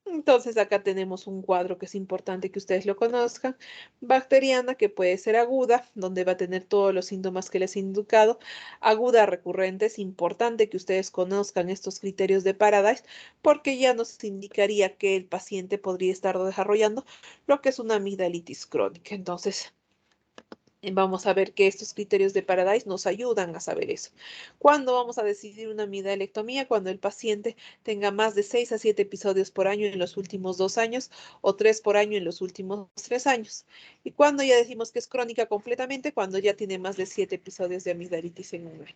Entonces acá tenemos un cuadro que es importante que ustedes lo conozcan, bacteriana que puede ser aguda, donde va a tener todos los síntomas que les he indicado, aguda recurrente, es importante que ustedes conozcan estos criterios de Paradise porque ya nos indicaría que el paciente podría estar desarrollando lo que es una amigdalitis crónica. Entonces, vamos a ver que estos criterios de Paradise nos ayudan a saber eso. ¿Cuándo vamos a decidir una amidalectomía? Cuando el paciente tenga más de 6 a 7 episodios por año en los últimos 2 años o 3 por año en los últimos 3 años. Y cuando ya decimos que es crónica completamente, cuando ya tiene más de 7 episodios de amigdalitis en un año.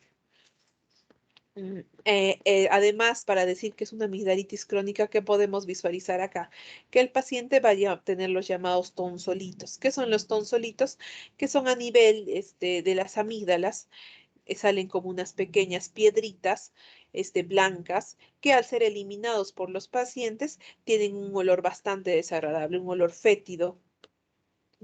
Además, para decir que es una amigdalitis crónica, ¿qué podemos visualizar acá? Que el paciente vaya a obtener los llamados tonsolitos. ¿Qué son los tonsolitos? Que son a nivel de las amígdalas, salen como unas pequeñas piedritas blancas que al ser eliminados por los pacientes tienen un olor bastante desagradable, un olor fétido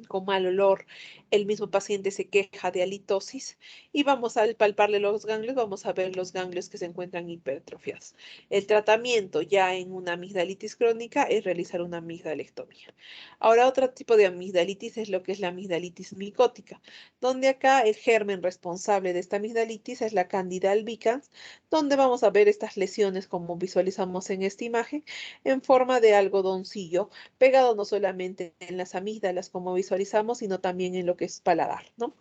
con mal olor, el mismo paciente se queja de halitosis y vamos a palparle los ganglios, vamos a ver los ganglios que se encuentran hipertrofiados. El tratamiento ya en una amigdalitis crónica es realizar una amigdalectomía. Ahora, otro tipo de amigdalitis es lo que es la amigdalitis micótica, donde acá el germen responsable de esta amigdalitis es la Candida albicans, donde vamos a ver estas lesiones como visualizamos en esta imagen en forma de algodoncillo pegado no solamente en las amígdalas como visualizamos, sino también en lo que es paladar, ¿no?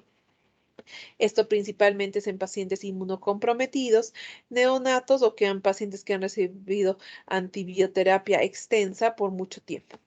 Esto principalmente es en pacientes inmunocomprometidos, neonatos o que han pacientes que han recibido antibioterapia extensa por mucho tiempo.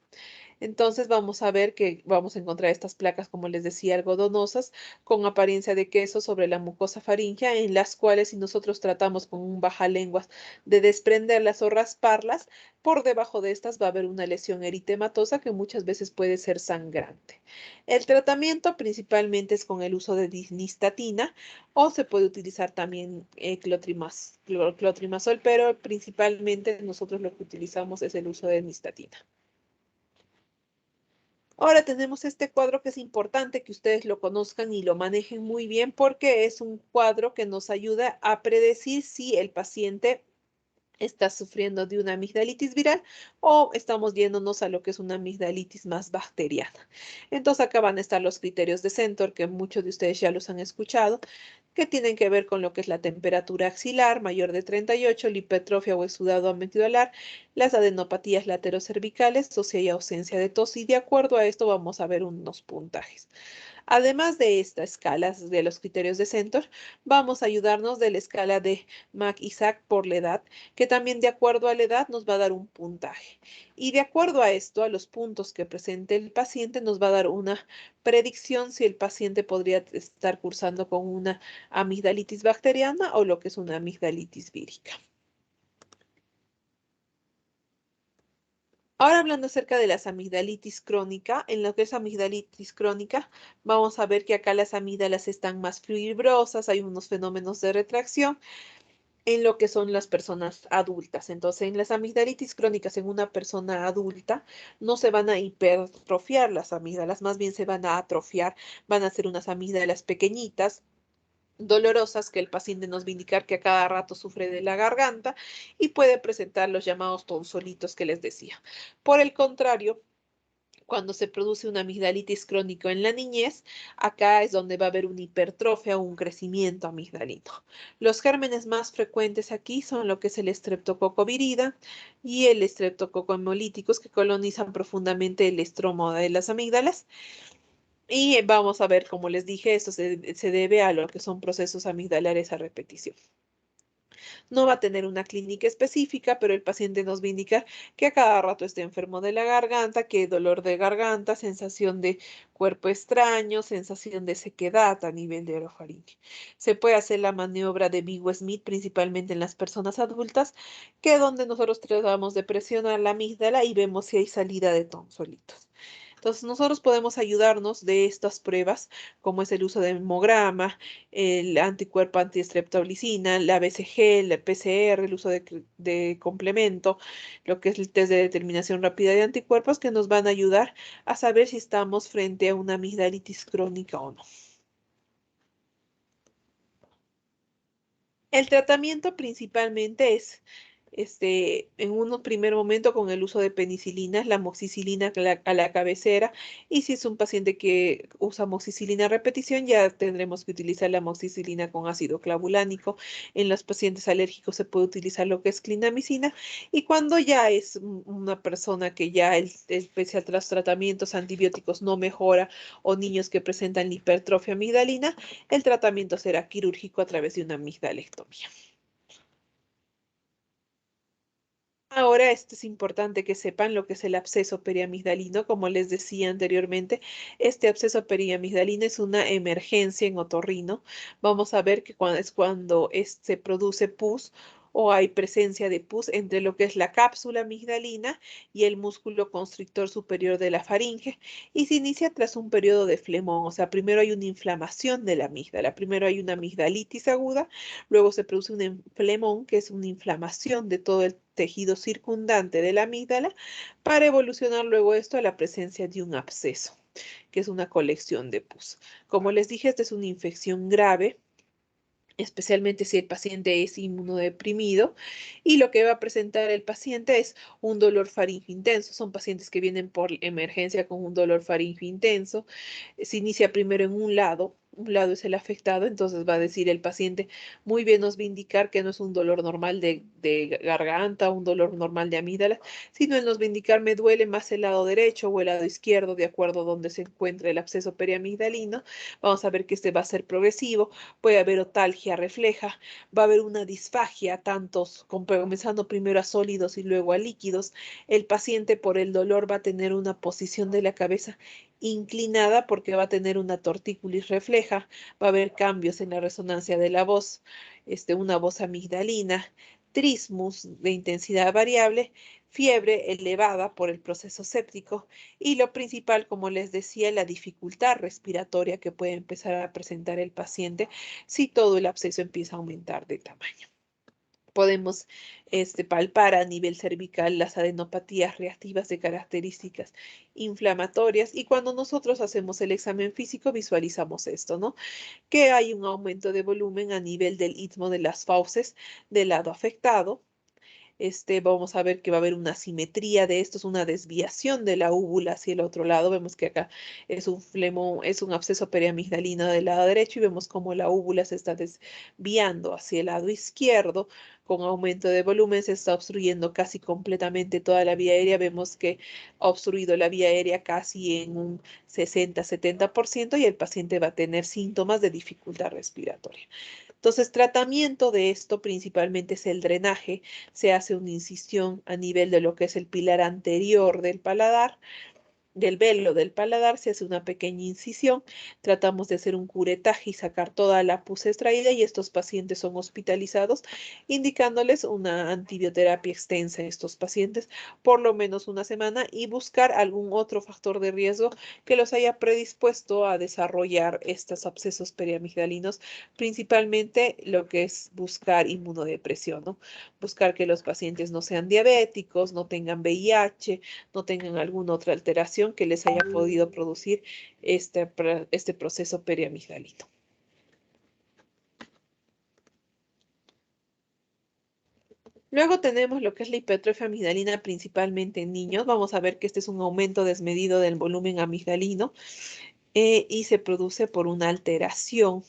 Entonces vamos a ver que vamos a encontrar estas placas, como les decía, algodonosas, con apariencia de queso sobre la mucosa faríngea, en las cuales si nosotros tratamos con un bajalenguas de desprenderlas o rasparlas, por debajo de estas va a haber una lesión eritematosa que muchas veces puede ser sangrante. El tratamiento principalmente es con el uso de nistatina o se puede utilizar también clotrimazol, pero principalmente nosotros lo que utilizamos es el uso de nistatina. Ahora tenemos este cuadro que es importante que ustedes lo conozcan y lo manejen muy bien porque es un cuadro que nos ayuda a predecir si el paciente está sufriendo de una amigdalitis viral o estamos yéndonos a lo que es una amigdalitis más bacteriana. Entonces acá van a estar los criterios de Centor, que muchos de ustedes ya los han escuchado, que tienen que ver con lo que es la temperatura axilar mayor de 38, la hipertrofia o exudado amigdalar, las adenopatías laterocervicales o si hay ausencia de tos y de acuerdo a esto vamos a ver unos puntajes. Además de esta escala de los criterios de Centor, vamos a ayudarnos de la escala de Mac-Isaac por la edad, que también de acuerdo a la edad nos va a dar un puntaje. Y de acuerdo a esto, a los puntos que presente el paciente, nos va a dar una predicción si el paciente podría estar cursando con una amigdalitis bacteriana o lo que es una amigdalitis vírica. Ahora hablando acerca de las amigdalitis crónica, en lo que es amigdalitis crónica, vamos a ver que acá las amígdalas están más fibrosas, hay unos fenómenos de retracción en lo que son las personas adultas. Entonces, en las amigdalitis crónicas en una persona adulta no se van a hipertrofiar las amígdalas, más bien se van a atrofiar, van a ser unas amígdalas pequeñitas dolorosas que el paciente nos va a indicar que a cada rato sufre de la garganta y puede presentar los llamados tonsolitos que les decía. Por el contrario, cuando se produce una amigdalitis crónica en la niñez, acá es donde va a haber una hipertrofia o un crecimiento amigdalino. Los gérmenes más frecuentes aquí son lo que es el Streptococcus virida y el Streptococcus hemolíticos que colonizan profundamente el estromo de las amígdalas Y vamos a ver, como les dije, esto se debe a lo que son procesos amigdalares a repetición. No va a tener una clínica específica, pero el paciente nos va a indicar que a cada rato está enfermo de la garganta, que hay dolor de garganta, sensación de cuerpo extraño, sensación de sequedad a nivel de orofaringe. Se puede hacer la maniobra de Vigo-Smith principalmente en las personas adultas, que es donde nosotros tratamos de presionar la amígdala y vemos si hay salida de tonsolitos. Entonces, nosotros podemos ayudarnos de estas pruebas, como es el uso de hemograma, el anticuerpo antiestreptolicina, la BCG, la PCR, el uso de complemento, lo que es el test de determinación rápida de anticuerpos, que nos van a ayudar a saber si estamos frente a una amigdalitis crónica o no. El tratamiento principalmente es, en un primer momento con el uso de penicilinas, la amoxicilina a la cabecera, y si es un paciente que usa amoxicilina a repetición, ya tendremos que utilizar la amoxicilina con ácido clavulánico. En los pacientes alérgicos se puede utilizar lo que es clindamicina, y cuando ya es una persona que ya pese a los tratamientos antibióticos no mejora, o niños que presentan hipertrofia amigdalina, el tratamiento será quirúrgico a través de una amigdalectomía. Ahora, esto es importante que sepan lo que es el absceso periamigdalino. Como les decía anteriormente, este absceso periamigdalino es una emergencia en otorrino. Vamos a ver que cuando se produce pus o hay presencia de pus entre lo que es la cápsula amigdalina y el músculo constrictor superior de la faringe, y se inicia tras un periodo de flemón. O sea, primero hay una inflamación de la amígdala, primero hay una amigdalitis aguda, luego se produce un flemón, que es una inflamación de todo el tejido circundante de la amígdala, para evolucionar luego esto a la presencia de un absceso, que es una colección de pus. Como les dije, esta es una infección grave, especialmente si el paciente es inmunodeprimido, y lo que va a presentar el paciente es un dolor faríngeo intenso. Son pacientes que vienen por emergencia con un dolor faríngeo intenso. Se inicia primero en un lado es el afectado, entonces va a decir el paciente, muy bien nos va a indicar que no es un dolor normal de garganta, un dolor normal de amígdala, sino él nos va a indicar me duele más el lado derecho o el lado izquierdo, de acuerdo a donde se encuentra el absceso periamigdalino. Vamos a ver que este va a ser progresivo, puede haber otalgia refleja, va a haber una disfagia, comenzando primero a sólidos y luego a líquidos. El paciente por el dolor va a tener una posición de la cabeza inclinada porque va a tener una tortícolis refleja, va a haber cambios en la resonancia de la voz, una voz amigdalina, trismus de intensidad variable, fiebre elevada por el proceso séptico, y lo principal, como les decía, la dificultad respiratoria que puede empezar a presentar el paciente si todo el absceso empieza a aumentar de tamaño. Podemos palpar a nivel cervical las adenopatías reactivas de características inflamatorias, y cuando nosotros hacemos el examen físico visualizamos esto, ¿no? Que hay un aumento de volumen a nivel del istmo de las fauces del lado afectado. Vamos a ver que va a haber una simetría de esto, es una desviación de la úvula hacia el otro lado. Vemos que acá es un flemón, es un absceso periamigdalino del lado derecho, y vemos cómo la úvula se está desviando hacia el lado izquierdo. Con aumento de volumen se está obstruyendo casi completamente toda la vía aérea. Vemos que ha obstruido la vía aérea casi en un 60-70%, y el paciente va a tener síntomas de dificultad respiratoria. Entonces, tratamiento de esto principalmente es el drenaje. Se hace una incisión a nivel de lo que es el pilar anterior del paladar, del velo del paladar, se hace una pequeña incisión, tratamos de hacer un curetaje y sacar toda la pus extraída, y estos pacientes son hospitalizados, indicándoles una antibioterapia extensa a estos pacientes por lo menos una semana, y buscar algún otro factor de riesgo que los haya predispuesto a desarrollar estos abscesos periamigdalinos, principalmente lo que es buscar inmunodepresión, ¿no? Buscar que los pacientes no sean diabéticos, no tengan VIH, no tengan alguna otra alteración que les haya podido producir este proceso periamigdalino. Luego tenemos lo que es la hipertrofia amigdalina, principalmente en niños. Vamos a ver que este es un aumento desmedido del volumen amigdalino, y se produce por una alteración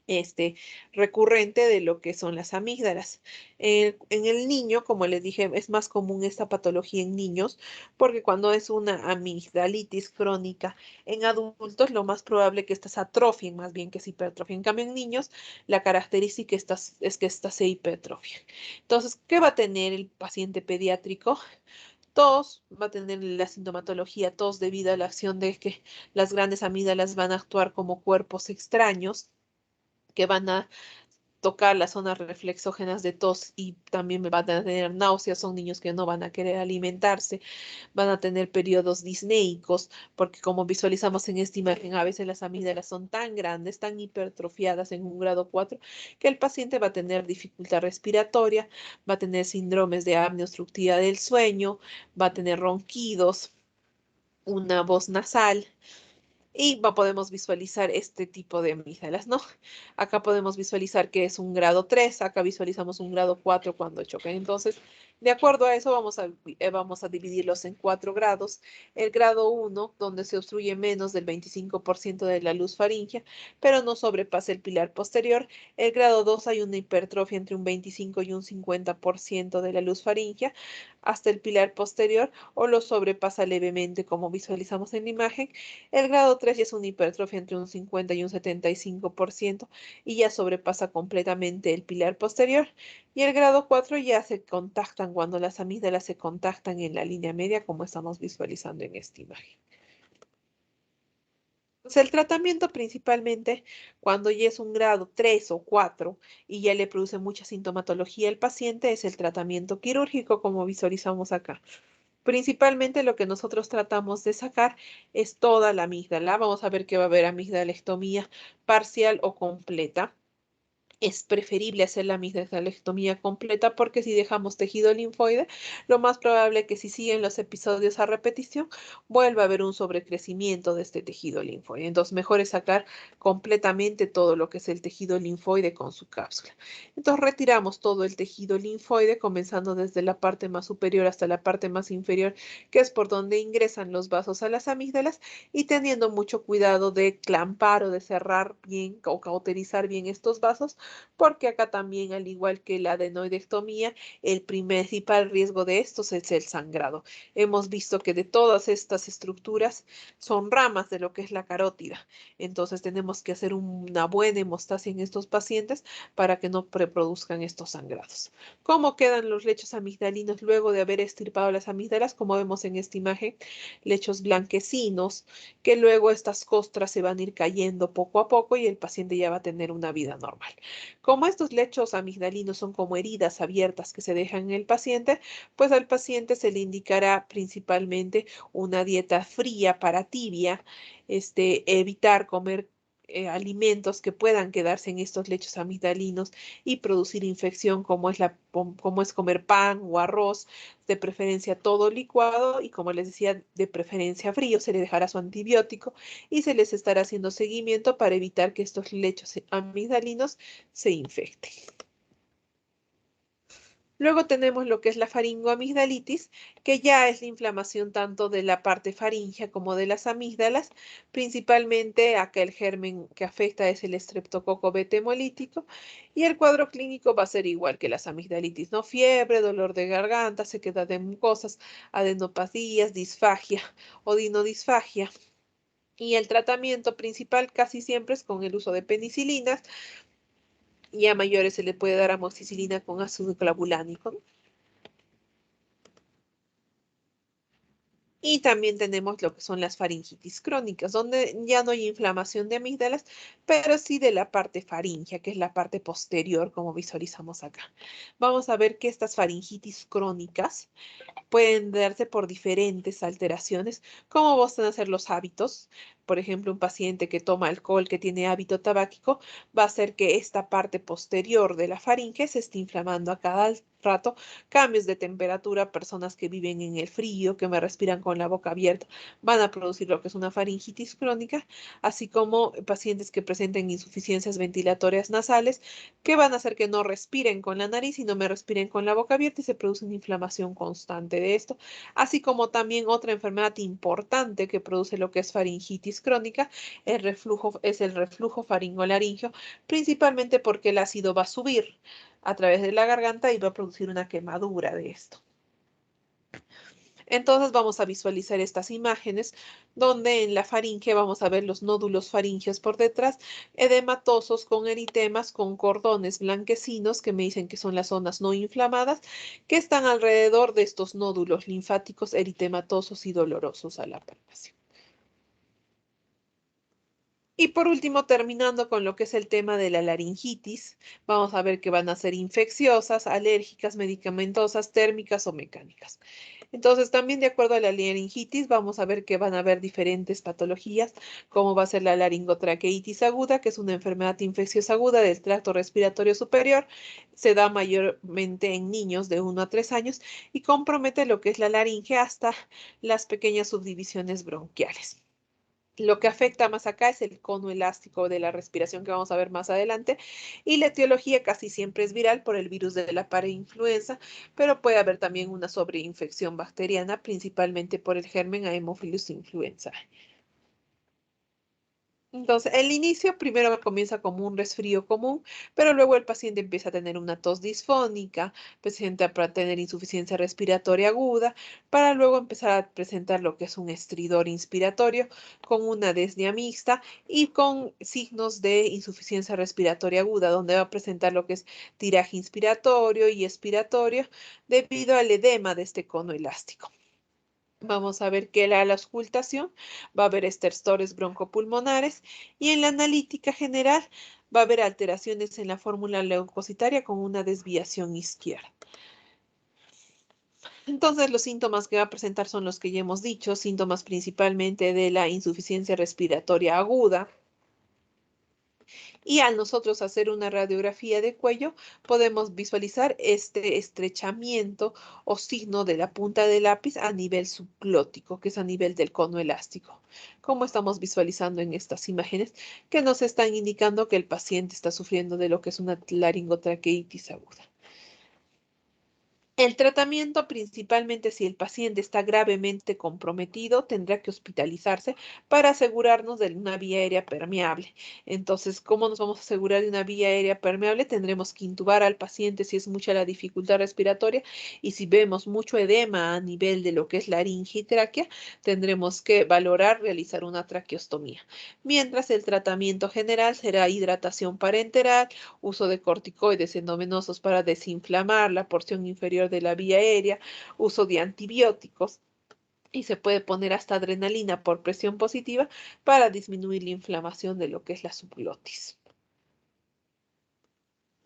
este, recurrente de lo que son las amígdalas. En el niño, como les dije, es más común esta patología en niños, porque cuando es una amigdalitis crónica en adultos, lo más probable que estas atrofien, más bien que se hipertrofien. En cambio, en niños, la característica es que estas se hipertrofien. Entonces, ¿qué va a tener el paciente pediátrico? Tos, va a tener la sintomatología tos debido a la acción de que las grandes amígdalas van a actuar como cuerpos extraños que van a tocar las zonas reflexógenas de tos y también me van a tener náuseas, son niños que no van a querer alimentarse, van a tener periodos disnéicos, porque como visualizamos en esta imagen, a veces las amígdalas son tan grandes, tan hipertrofiadas en un grado 4, que el paciente va a tener dificultad respiratoria, va a tener síndromes de apnea obstructiva del sueño, va a tener ronquidos, una voz nasal, y podemos visualizar este tipo de amígdalas, ¿no? Acá podemos visualizar que es un grado 3, acá visualizamos un grado 4 cuando chocan. Entonces, de acuerdo a eso, vamos a dividirlos en 4 grados. El grado 1, donde se obstruye menos del 25% de la luz faríngea, pero no sobrepasa el pilar posterior. El grado 2, hay una hipertrofia entre un 25 y un 50% de la luz faríngea hasta el pilar posterior o lo sobrepasa levemente, como visualizamos en la imagen. El grado 3 ya es una hipertrofia entre un 50 y un 75% y ya sobrepasa completamente el pilar posterior. Y el grado 4 ya se contactan cuando las amígdalas se contactan en la línea media, como estamos visualizando en esta imagen. Entonces, el tratamiento principalmente cuando ya es un grado 3 o 4 y ya le produce mucha sintomatología al paciente es el tratamiento quirúrgico, como visualizamos acá. Principalmente lo que nosotros tratamos de sacar es toda la amígdala. Vamos a ver que va a haber amigdalectomía parcial o completa. Es preferible hacer la amigdalectomía completa porque si dejamos tejido linfoide, lo más probable es que si siguen los episodios a repetición, vuelva a haber un sobrecrecimiento de este tejido linfoide. Entonces, mejor es sacar completamente todo lo que es el tejido linfoide con su cápsula. Entonces, retiramos todo el tejido linfoide, comenzando desde la parte más superior hasta la parte más inferior, que es por donde ingresan los vasos a las amígdalas, y teniendo mucho cuidado de clampar o de cerrar bien o cauterizar bien estos vasos porque acá también, al igual que la adenoidectomía, el principal riesgo de estos es el sangrado. Hemos visto que de todas estas estructuras son ramas de lo que es la carótida. Entonces tenemos que hacer una buena hemostasia en estos pacientes para que no reproduzcan estos sangrados. ¿Cómo quedan los lechos amigdalinos luego de haber extirpado las amígdalas? Como vemos en esta imagen, lechos blanquecinos, que luego estas costras se van a ir cayendo poco a poco y el paciente ya va a tener una vida normal. Como estos lechos amigdalinos son como heridas abiertas que se dejan en el paciente, pues al paciente se le indicará principalmente una dieta fría para tibia, evitar comer alimentos que puedan quedarse en estos lechos amigdalinos y producir infección, como es comer pan o arroz, de preferencia todo licuado y como les decía, de preferencia frío, se le dejará su antibiótico y se les estará haciendo seguimiento para evitar que estos lechos amigdalinos se infecte. Luego tenemos lo que es la faringoamigdalitis, que ya es la inflamación tanto de la parte faríngea como de las amígdalas. Principalmente acá el germen que afecta es el estreptococo beta hemolítico y el cuadro clínico va a ser igual que las amigdalitis, ¿no? Fiebre, dolor de garganta, sequedad de mucosas, adenopatías, disfagia o dinodisfagia. Y el tratamiento principal casi siempre es con el uso de penicilinas y a mayores se le puede dar amoxicilina con ácido clavulánico, ¿no? Y también tenemos lo que son las faringitis crónicas, donde ya no hay inflamación de amígdalas, pero sí de la parte faríngea, que es la parte posterior, como visualizamos acá. Vamos a ver que estas faringitis crónicas pueden darse por diferentes alteraciones, como van a ser los hábitos. Por ejemplo, un paciente que toma alcohol, que tiene hábito tabáquico, va a hacer que esta parte posterior de la faringe se esté inflamando a cada rato, cambios de temperatura, personas que viven en el frío, que me respiran con la boca abierta, van a producir lo que es una faringitis crónica, así como pacientes que presenten insuficiencias ventilatorias nasales, que van a hacer que no respiren con la nariz y no me respiren con la boca abierta y se produce una inflamación constante de esto, así como también otra enfermedad importante que produce lo que es faringitis crónica, es el reflujo faringolaringio, principalmente porque el ácido va a subir a través de la garganta y va a producir una quemadura de esto. Entonces vamos a visualizar estas imágenes donde en la faringe vamos a ver los nódulos faringeos por detrás, edematosos con eritemas, con cordones blanquecinos que me dicen que son las zonas no inflamadas, que están alrededor de estos nódulos linfáticos eritematosos y dolorosos a la palpación. Y por último, terminando con lo que es el tema de la laringitis, vamos a ver que van a ser infecciosas, alérgicas, medicamentosas, térmicas o mecánicas. Entonces, también de acuerdo a la laringitis, vamos a ver que van a haber diferentes patologías, como va a ser la laringotraqueitis aguda, que es una enfermedad infecciosa aguda del tracto respiratorio superior, se da mayormente en niños de 1 a 3 años y compromete lo que es la laringe hasta las pequeñas subdivisiones bronquiales. Lo que afecta más acá es el cono elástico de la respiración que vamos a ver más adelante y la etiología casi siempre es viral por el virus de la parainfluenza, pero puede haber también una sobreinfección bacteriana, principalmente por el germen Haemophilus influenzae. Entonces, el inicio primero comienza como un resfrío común, pero luego el paciente empieza a tener una tos disfónica, presenta para tener insuficiencia respiratoria aguda, para luego empezar a presentar lo que es un estridor inspiratorio con una desnea mixta y con signos de insuficiencia respiratoria aguda, donde va a presentar lo que es tiraje inspiratorio y expiratorio debido al edema de este cono elástico. Vamos a ver que la auscultación va a haber estertores broncopulmonares y en la analítica general va a haber alteraciones en la fórmula leucocitaria con una desviación izquierda. Entonces, los síntomas que va a presentar son los que ya hemos dicho, síntomas principalmente de la insuficiencia respiratoria aguda, y al nosotros hacer una radiografía de cuello, podemos visualizar este estrechamiento o signo de la punta del lápiz a nivel subglótico, que es a nivel del cono elástico, como estamos visualizando en estas imágenes, que nos están indicando que el paciente está sufriendo de lo que es una laringotraqueitis aguda. El tratamiento, principalmente si el paciente está gravemente comprometido, tendrá que hospitalizarse para asegurarnos de una vía aérea permeable. Entonces, ¿cómo nos vamos a asegurar de una vía aérea permeable? Tendremos que intubar al paciente si es mucha la dificultad respiratoria y si vemos mucho edema a nivel de lo que es laringe y tráquea, tendremos que valorar realizar una traqueostomía. Mientras el tratamiento general será hidratación parenteral, uso de corticoides endovenosos para desinflamar la porción inferior de la vía aérea, uso de antibióticos y se puede poner hasta adrenalina por presión positiva para disminuir la inflamación de lo que es la subglotis.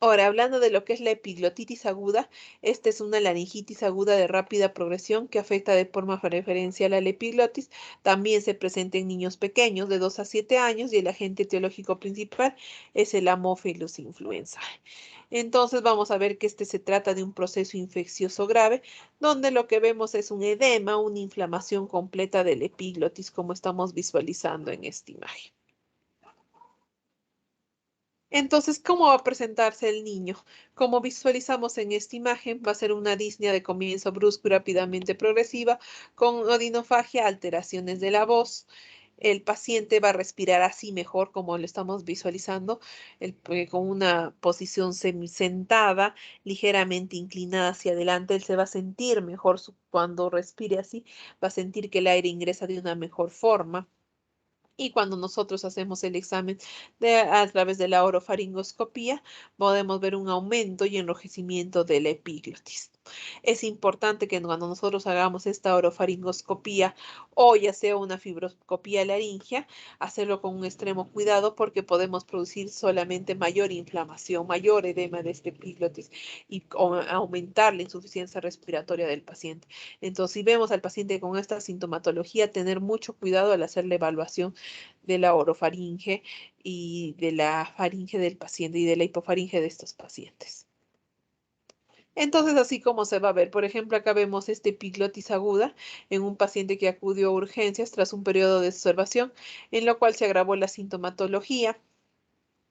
Ahora, hablando de lo que es la epiglotitis aguda, esta es una laringitis aguda de rápida progresión que afecta de forma preferencial a la epiglotis. También se presenta en niños pequeños de 2 a 7 años y el agente etiológico principal es el Haemophilus influenzae. Entonces vamos a ver que este se trata de un proceso infeccioso grave, donde lo que vemos es un edema, una inflamación completa del epiglotis, como estamos visualizando en esta imagen. Entonces, ¿cómo va a presentarse el niño? Como visualizamos en esta imagen, va a ser una disnea de comienzo brusco y rápidamente progresiva, con odinofagia, alteraciones de la voz. El paciente va a respirar así mejor, como lo estamos visualizando, con una posición semisentada, ligeramente inclinada hacia adelante. Él se va a sentir mejor cuando respire así, va a sentir que el aire ingresa de una mejor forma. Y cuando nosotros hacemos el examen a través de la orofaringoscopía, podemos ver un aumento y enrojecimiento de la epiglotis. Es importante que cuando nosotros hagamos esta orofaringoscopía o ya sea una fibroscopía laringea, hacerlo con un extremo cuidado porque podemos producir solamente mayor inflamación, mayor edema de este epiglotis y aumentar la insuficiencia respiratoria del paciente. Entonces, si vemos al paciente con esta sintomatología, tener mucho cuidado al hacer la evaluación de la orofaringe y de la faringe del paciente y de la hipofaringe de estos pacientes. Entonces, así como se va a ver, por ejemplo, acá vemos este epiglotis aguda en un paciente que acudió a urgencias tras un periodo de observación, en lo cual se agravó la sintomatología.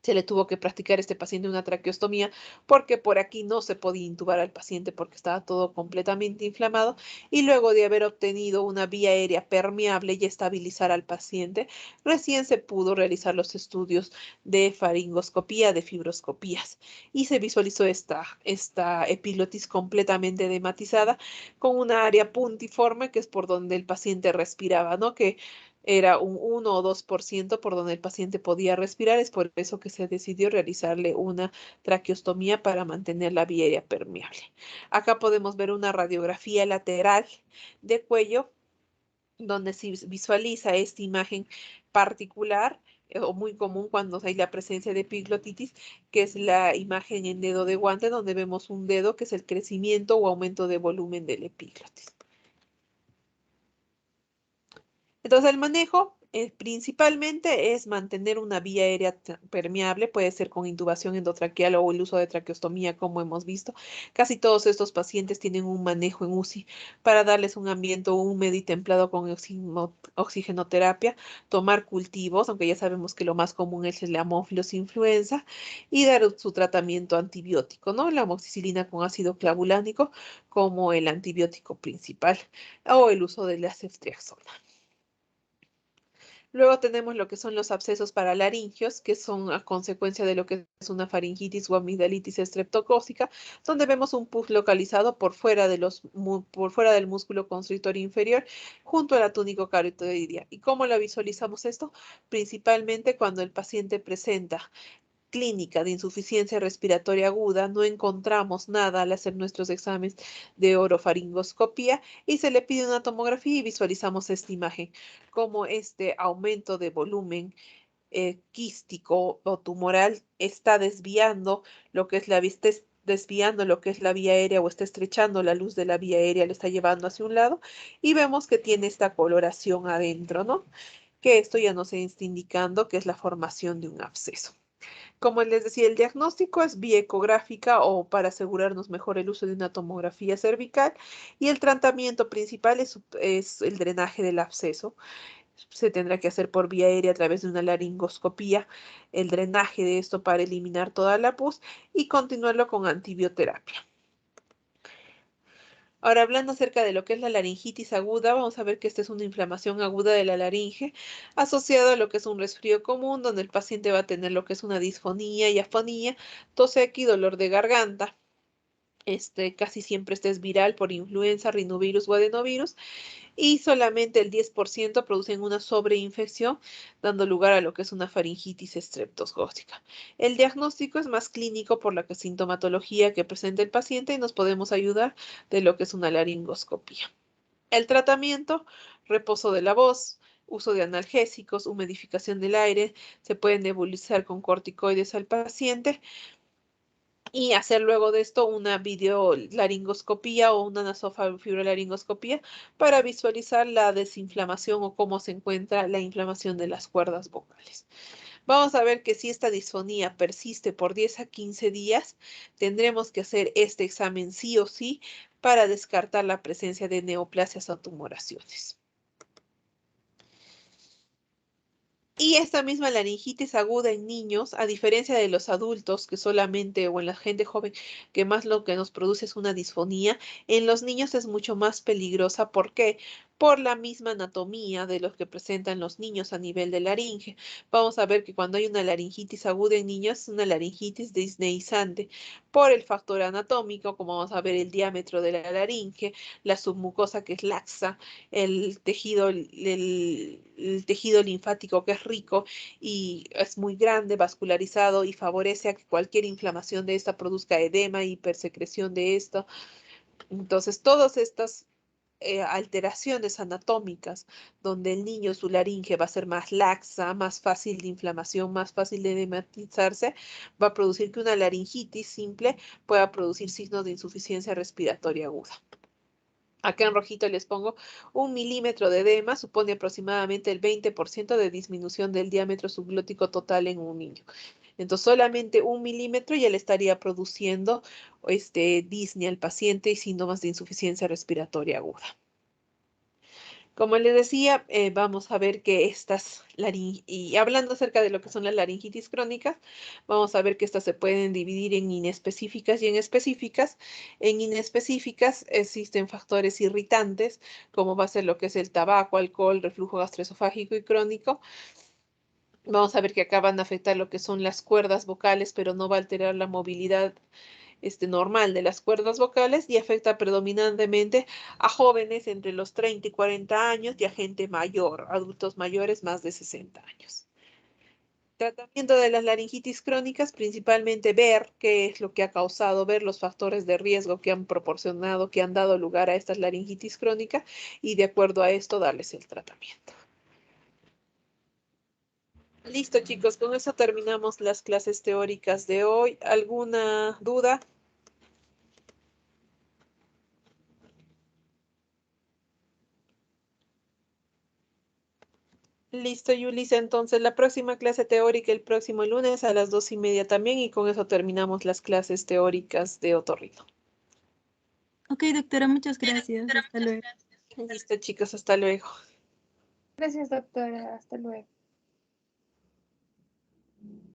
Se le tuvo que practicar a este paciente una traqueostomía porque por aquí no se podía intubar al paciente porque estaba todo completamente inflamado y luego de haber obtenido una vía aérea permeable y estabilizar al paciente, recién se pudo realizar los estudios de faringoscopía, de fibroscopías y se visualizó esta epiglotis completamente edematizada con una área puntiforme que es por donde el paciente respiraba, ¿no? Que era un 1 o 2% por donde el paciente podía respirar. Es por eso que se decidió realizarle una traqueostomía para mantener la vía aérea permeable. Acá podemos ver una radiografía lateral de cuello donde se visualiza esta imagen particular o muy común cuando hay la presencia de epiglotitis, que es la imagen en dedo de guante, donde vemos un dedo que es el crecimiento o aumento de volumen del epiglotis. Entonces, el manejo principalmente es mantener una vía aérea permeable, puede ser con intubación endotraqueal o el uso de traqueostomía, como hemos visto. Casi todos estos pacientes tienen un manejo en UCI para darles un ambiente húmedo y templado con oxigenoterapia, tomar cultivos, aunque ya sabemos que lo más común es el Haemophilus influenza, y dar su tratamiento antibiótico, ¿no? La amoxicilina con ácido clavulánico como el antibiótico principal o el uso de la ceftriaxona. Luego tenemos lo que son los abscesos paralaringios, que son a consecuencia de lo que es una faringitis o amigdalitis estreptocócica, donde vemos un pus localizado por fuera por fuera del músculo constrictor inferior, junto a la túnico carotidia. ¿Y cómo la visualizamos esto? Principalmente cuando el paciente presenta clínica de insuficiencia respiratoria aguda, no encontramos nada al hacer nuestros exámenes de orofaringoscopía y se le pide una tomografía y visualizamos esta imagen, como este aumento de volumen quístico o tumoral está desviando lo que es desviando lo que es la vía aérea o está estrechando la luz de la vía aérea, lo está llevando hacia un lado y vemos que tiene esta coloración adentro, ¿no? Que esto ya nos está indicando que es la formación de un absceso. Como les decía, el diagnóstico es vía ecográfica o para asegurarnos mejor el uso de una tomografía cervical y el tratamiento principal es el drenaje del absceso. Se tendrá que hacer por vía aérea a través de una laringoscopía, el drenaje de esto para eliminar toda la pus y continuarlo con antibioterapia. Ahora, hablando acerca de lo que es la laringitis aguda, vamos a ver que esta es una inflamación aguda de la laringe asociada a lo que es un resfrío común, donde el paciente va a tener lo que es una disfonía y afonía, tos seca y dolor de garganta. Casi siempre este es viral por influenza, rinovirus o adenovirus y solamente el 10% producen una sobreinfección, dando lugar a lo que es una faringitis estreptocócica. El diagnóstico es más clínico por la sintomatología que presenta el paciente y nos podemos ayudar de lo que es una laringoscopía. El tratamiento, reposo de la voz, uso de analgésicos, humidificación del aire, se pueden nebulizar con corticoides al paciente y hacer luego de esto una videolaringoscopía o una nasofaringofibrolaringoscopía para visualizar la desinflamación o cómo se encuentra la inflamación de las cuerdas vocales. Vamos a ver que si esta disfonía persiste por 10 a 15 días, tendremos que hacer este examen sí o sí para descartar la presencia de neoplasias o tumoraciones. Y esta misma laringitis aguda en niños, a diferencia de los adultos que solamente, o en la gente joven, que más lo que nos produce es una disfonía, en los niños es mucho más peligrosa. ¿Por qué? Por la misma anatomía de los que presentan los niños a nivel de laringe. Vamos a ver que cuando hay una laringitis aguda en niños es una laringitis disneizante por el factor anatómico, como vamos a ver el diámetro de la laringe, la submucosa que es laxa, el tejido linfático que es rico y es muy grande, vascularizado y favorece a que cualquier inflamación de esta produzca edema y hipersecreción de esto. Entonces, todas estas alteraciones anatómicas, donde el niño, su laringe va a ser más laxa, más fácil de inflamación, más fácil de edematizarse, va a producir que una laringitis simple pueda producir signos de insuficiencia respiratoria aguda. Acá en rojito les pongo 1 milímetro de edema, supone aproximadamente el 20% de disminución del diámetro subglótico total en un niño. Entonces, solamente 1 milímetro ya le estaría produciendo disnea al paciente y síntomas de insuficiencia respiratoria aguda. Como les decía, vamos a ver que y hablando acerca de lo que son las laringitis crónicas, vamos a ver que estas se pueden dividir en inespecíficas y en específicas. En inespecíficas existen factores irritantes, como va a ser lo que es el tabaco, alcohol, reflujo gastroesofágico y crónico. Vamos a ver que acá van a afectar lo que son las cuerdas vocales, pero no va a alterar la movilidad normal de las cuerdas vocales y afecta predominantemente a jóvenes entre los 30 y 40 años y a gente mayor, adultos mayores más de 60 años. Tratamiento de las laringitis crónicas, principalmente ver qué es lo que ha causado, ver los factores de riesgo que han proporcionado, que han dado lugar a estas laringitis crónicas y de acuerdo a esto darles el tratamiento. Listo, chicos, con eso terminamos las clases teóricas de hoy. ¿Alguna duda? Listo, Yulisa. Entonces, la próxima clase teórica el próximo lunes a las 2:30 también, y con eso terminamos las clases teóricas de otorrino. Ok, doctora, muchas gracias. Hasta luego. Listo, chicos, hasta luego. Gracias, doctora. Hasta luego.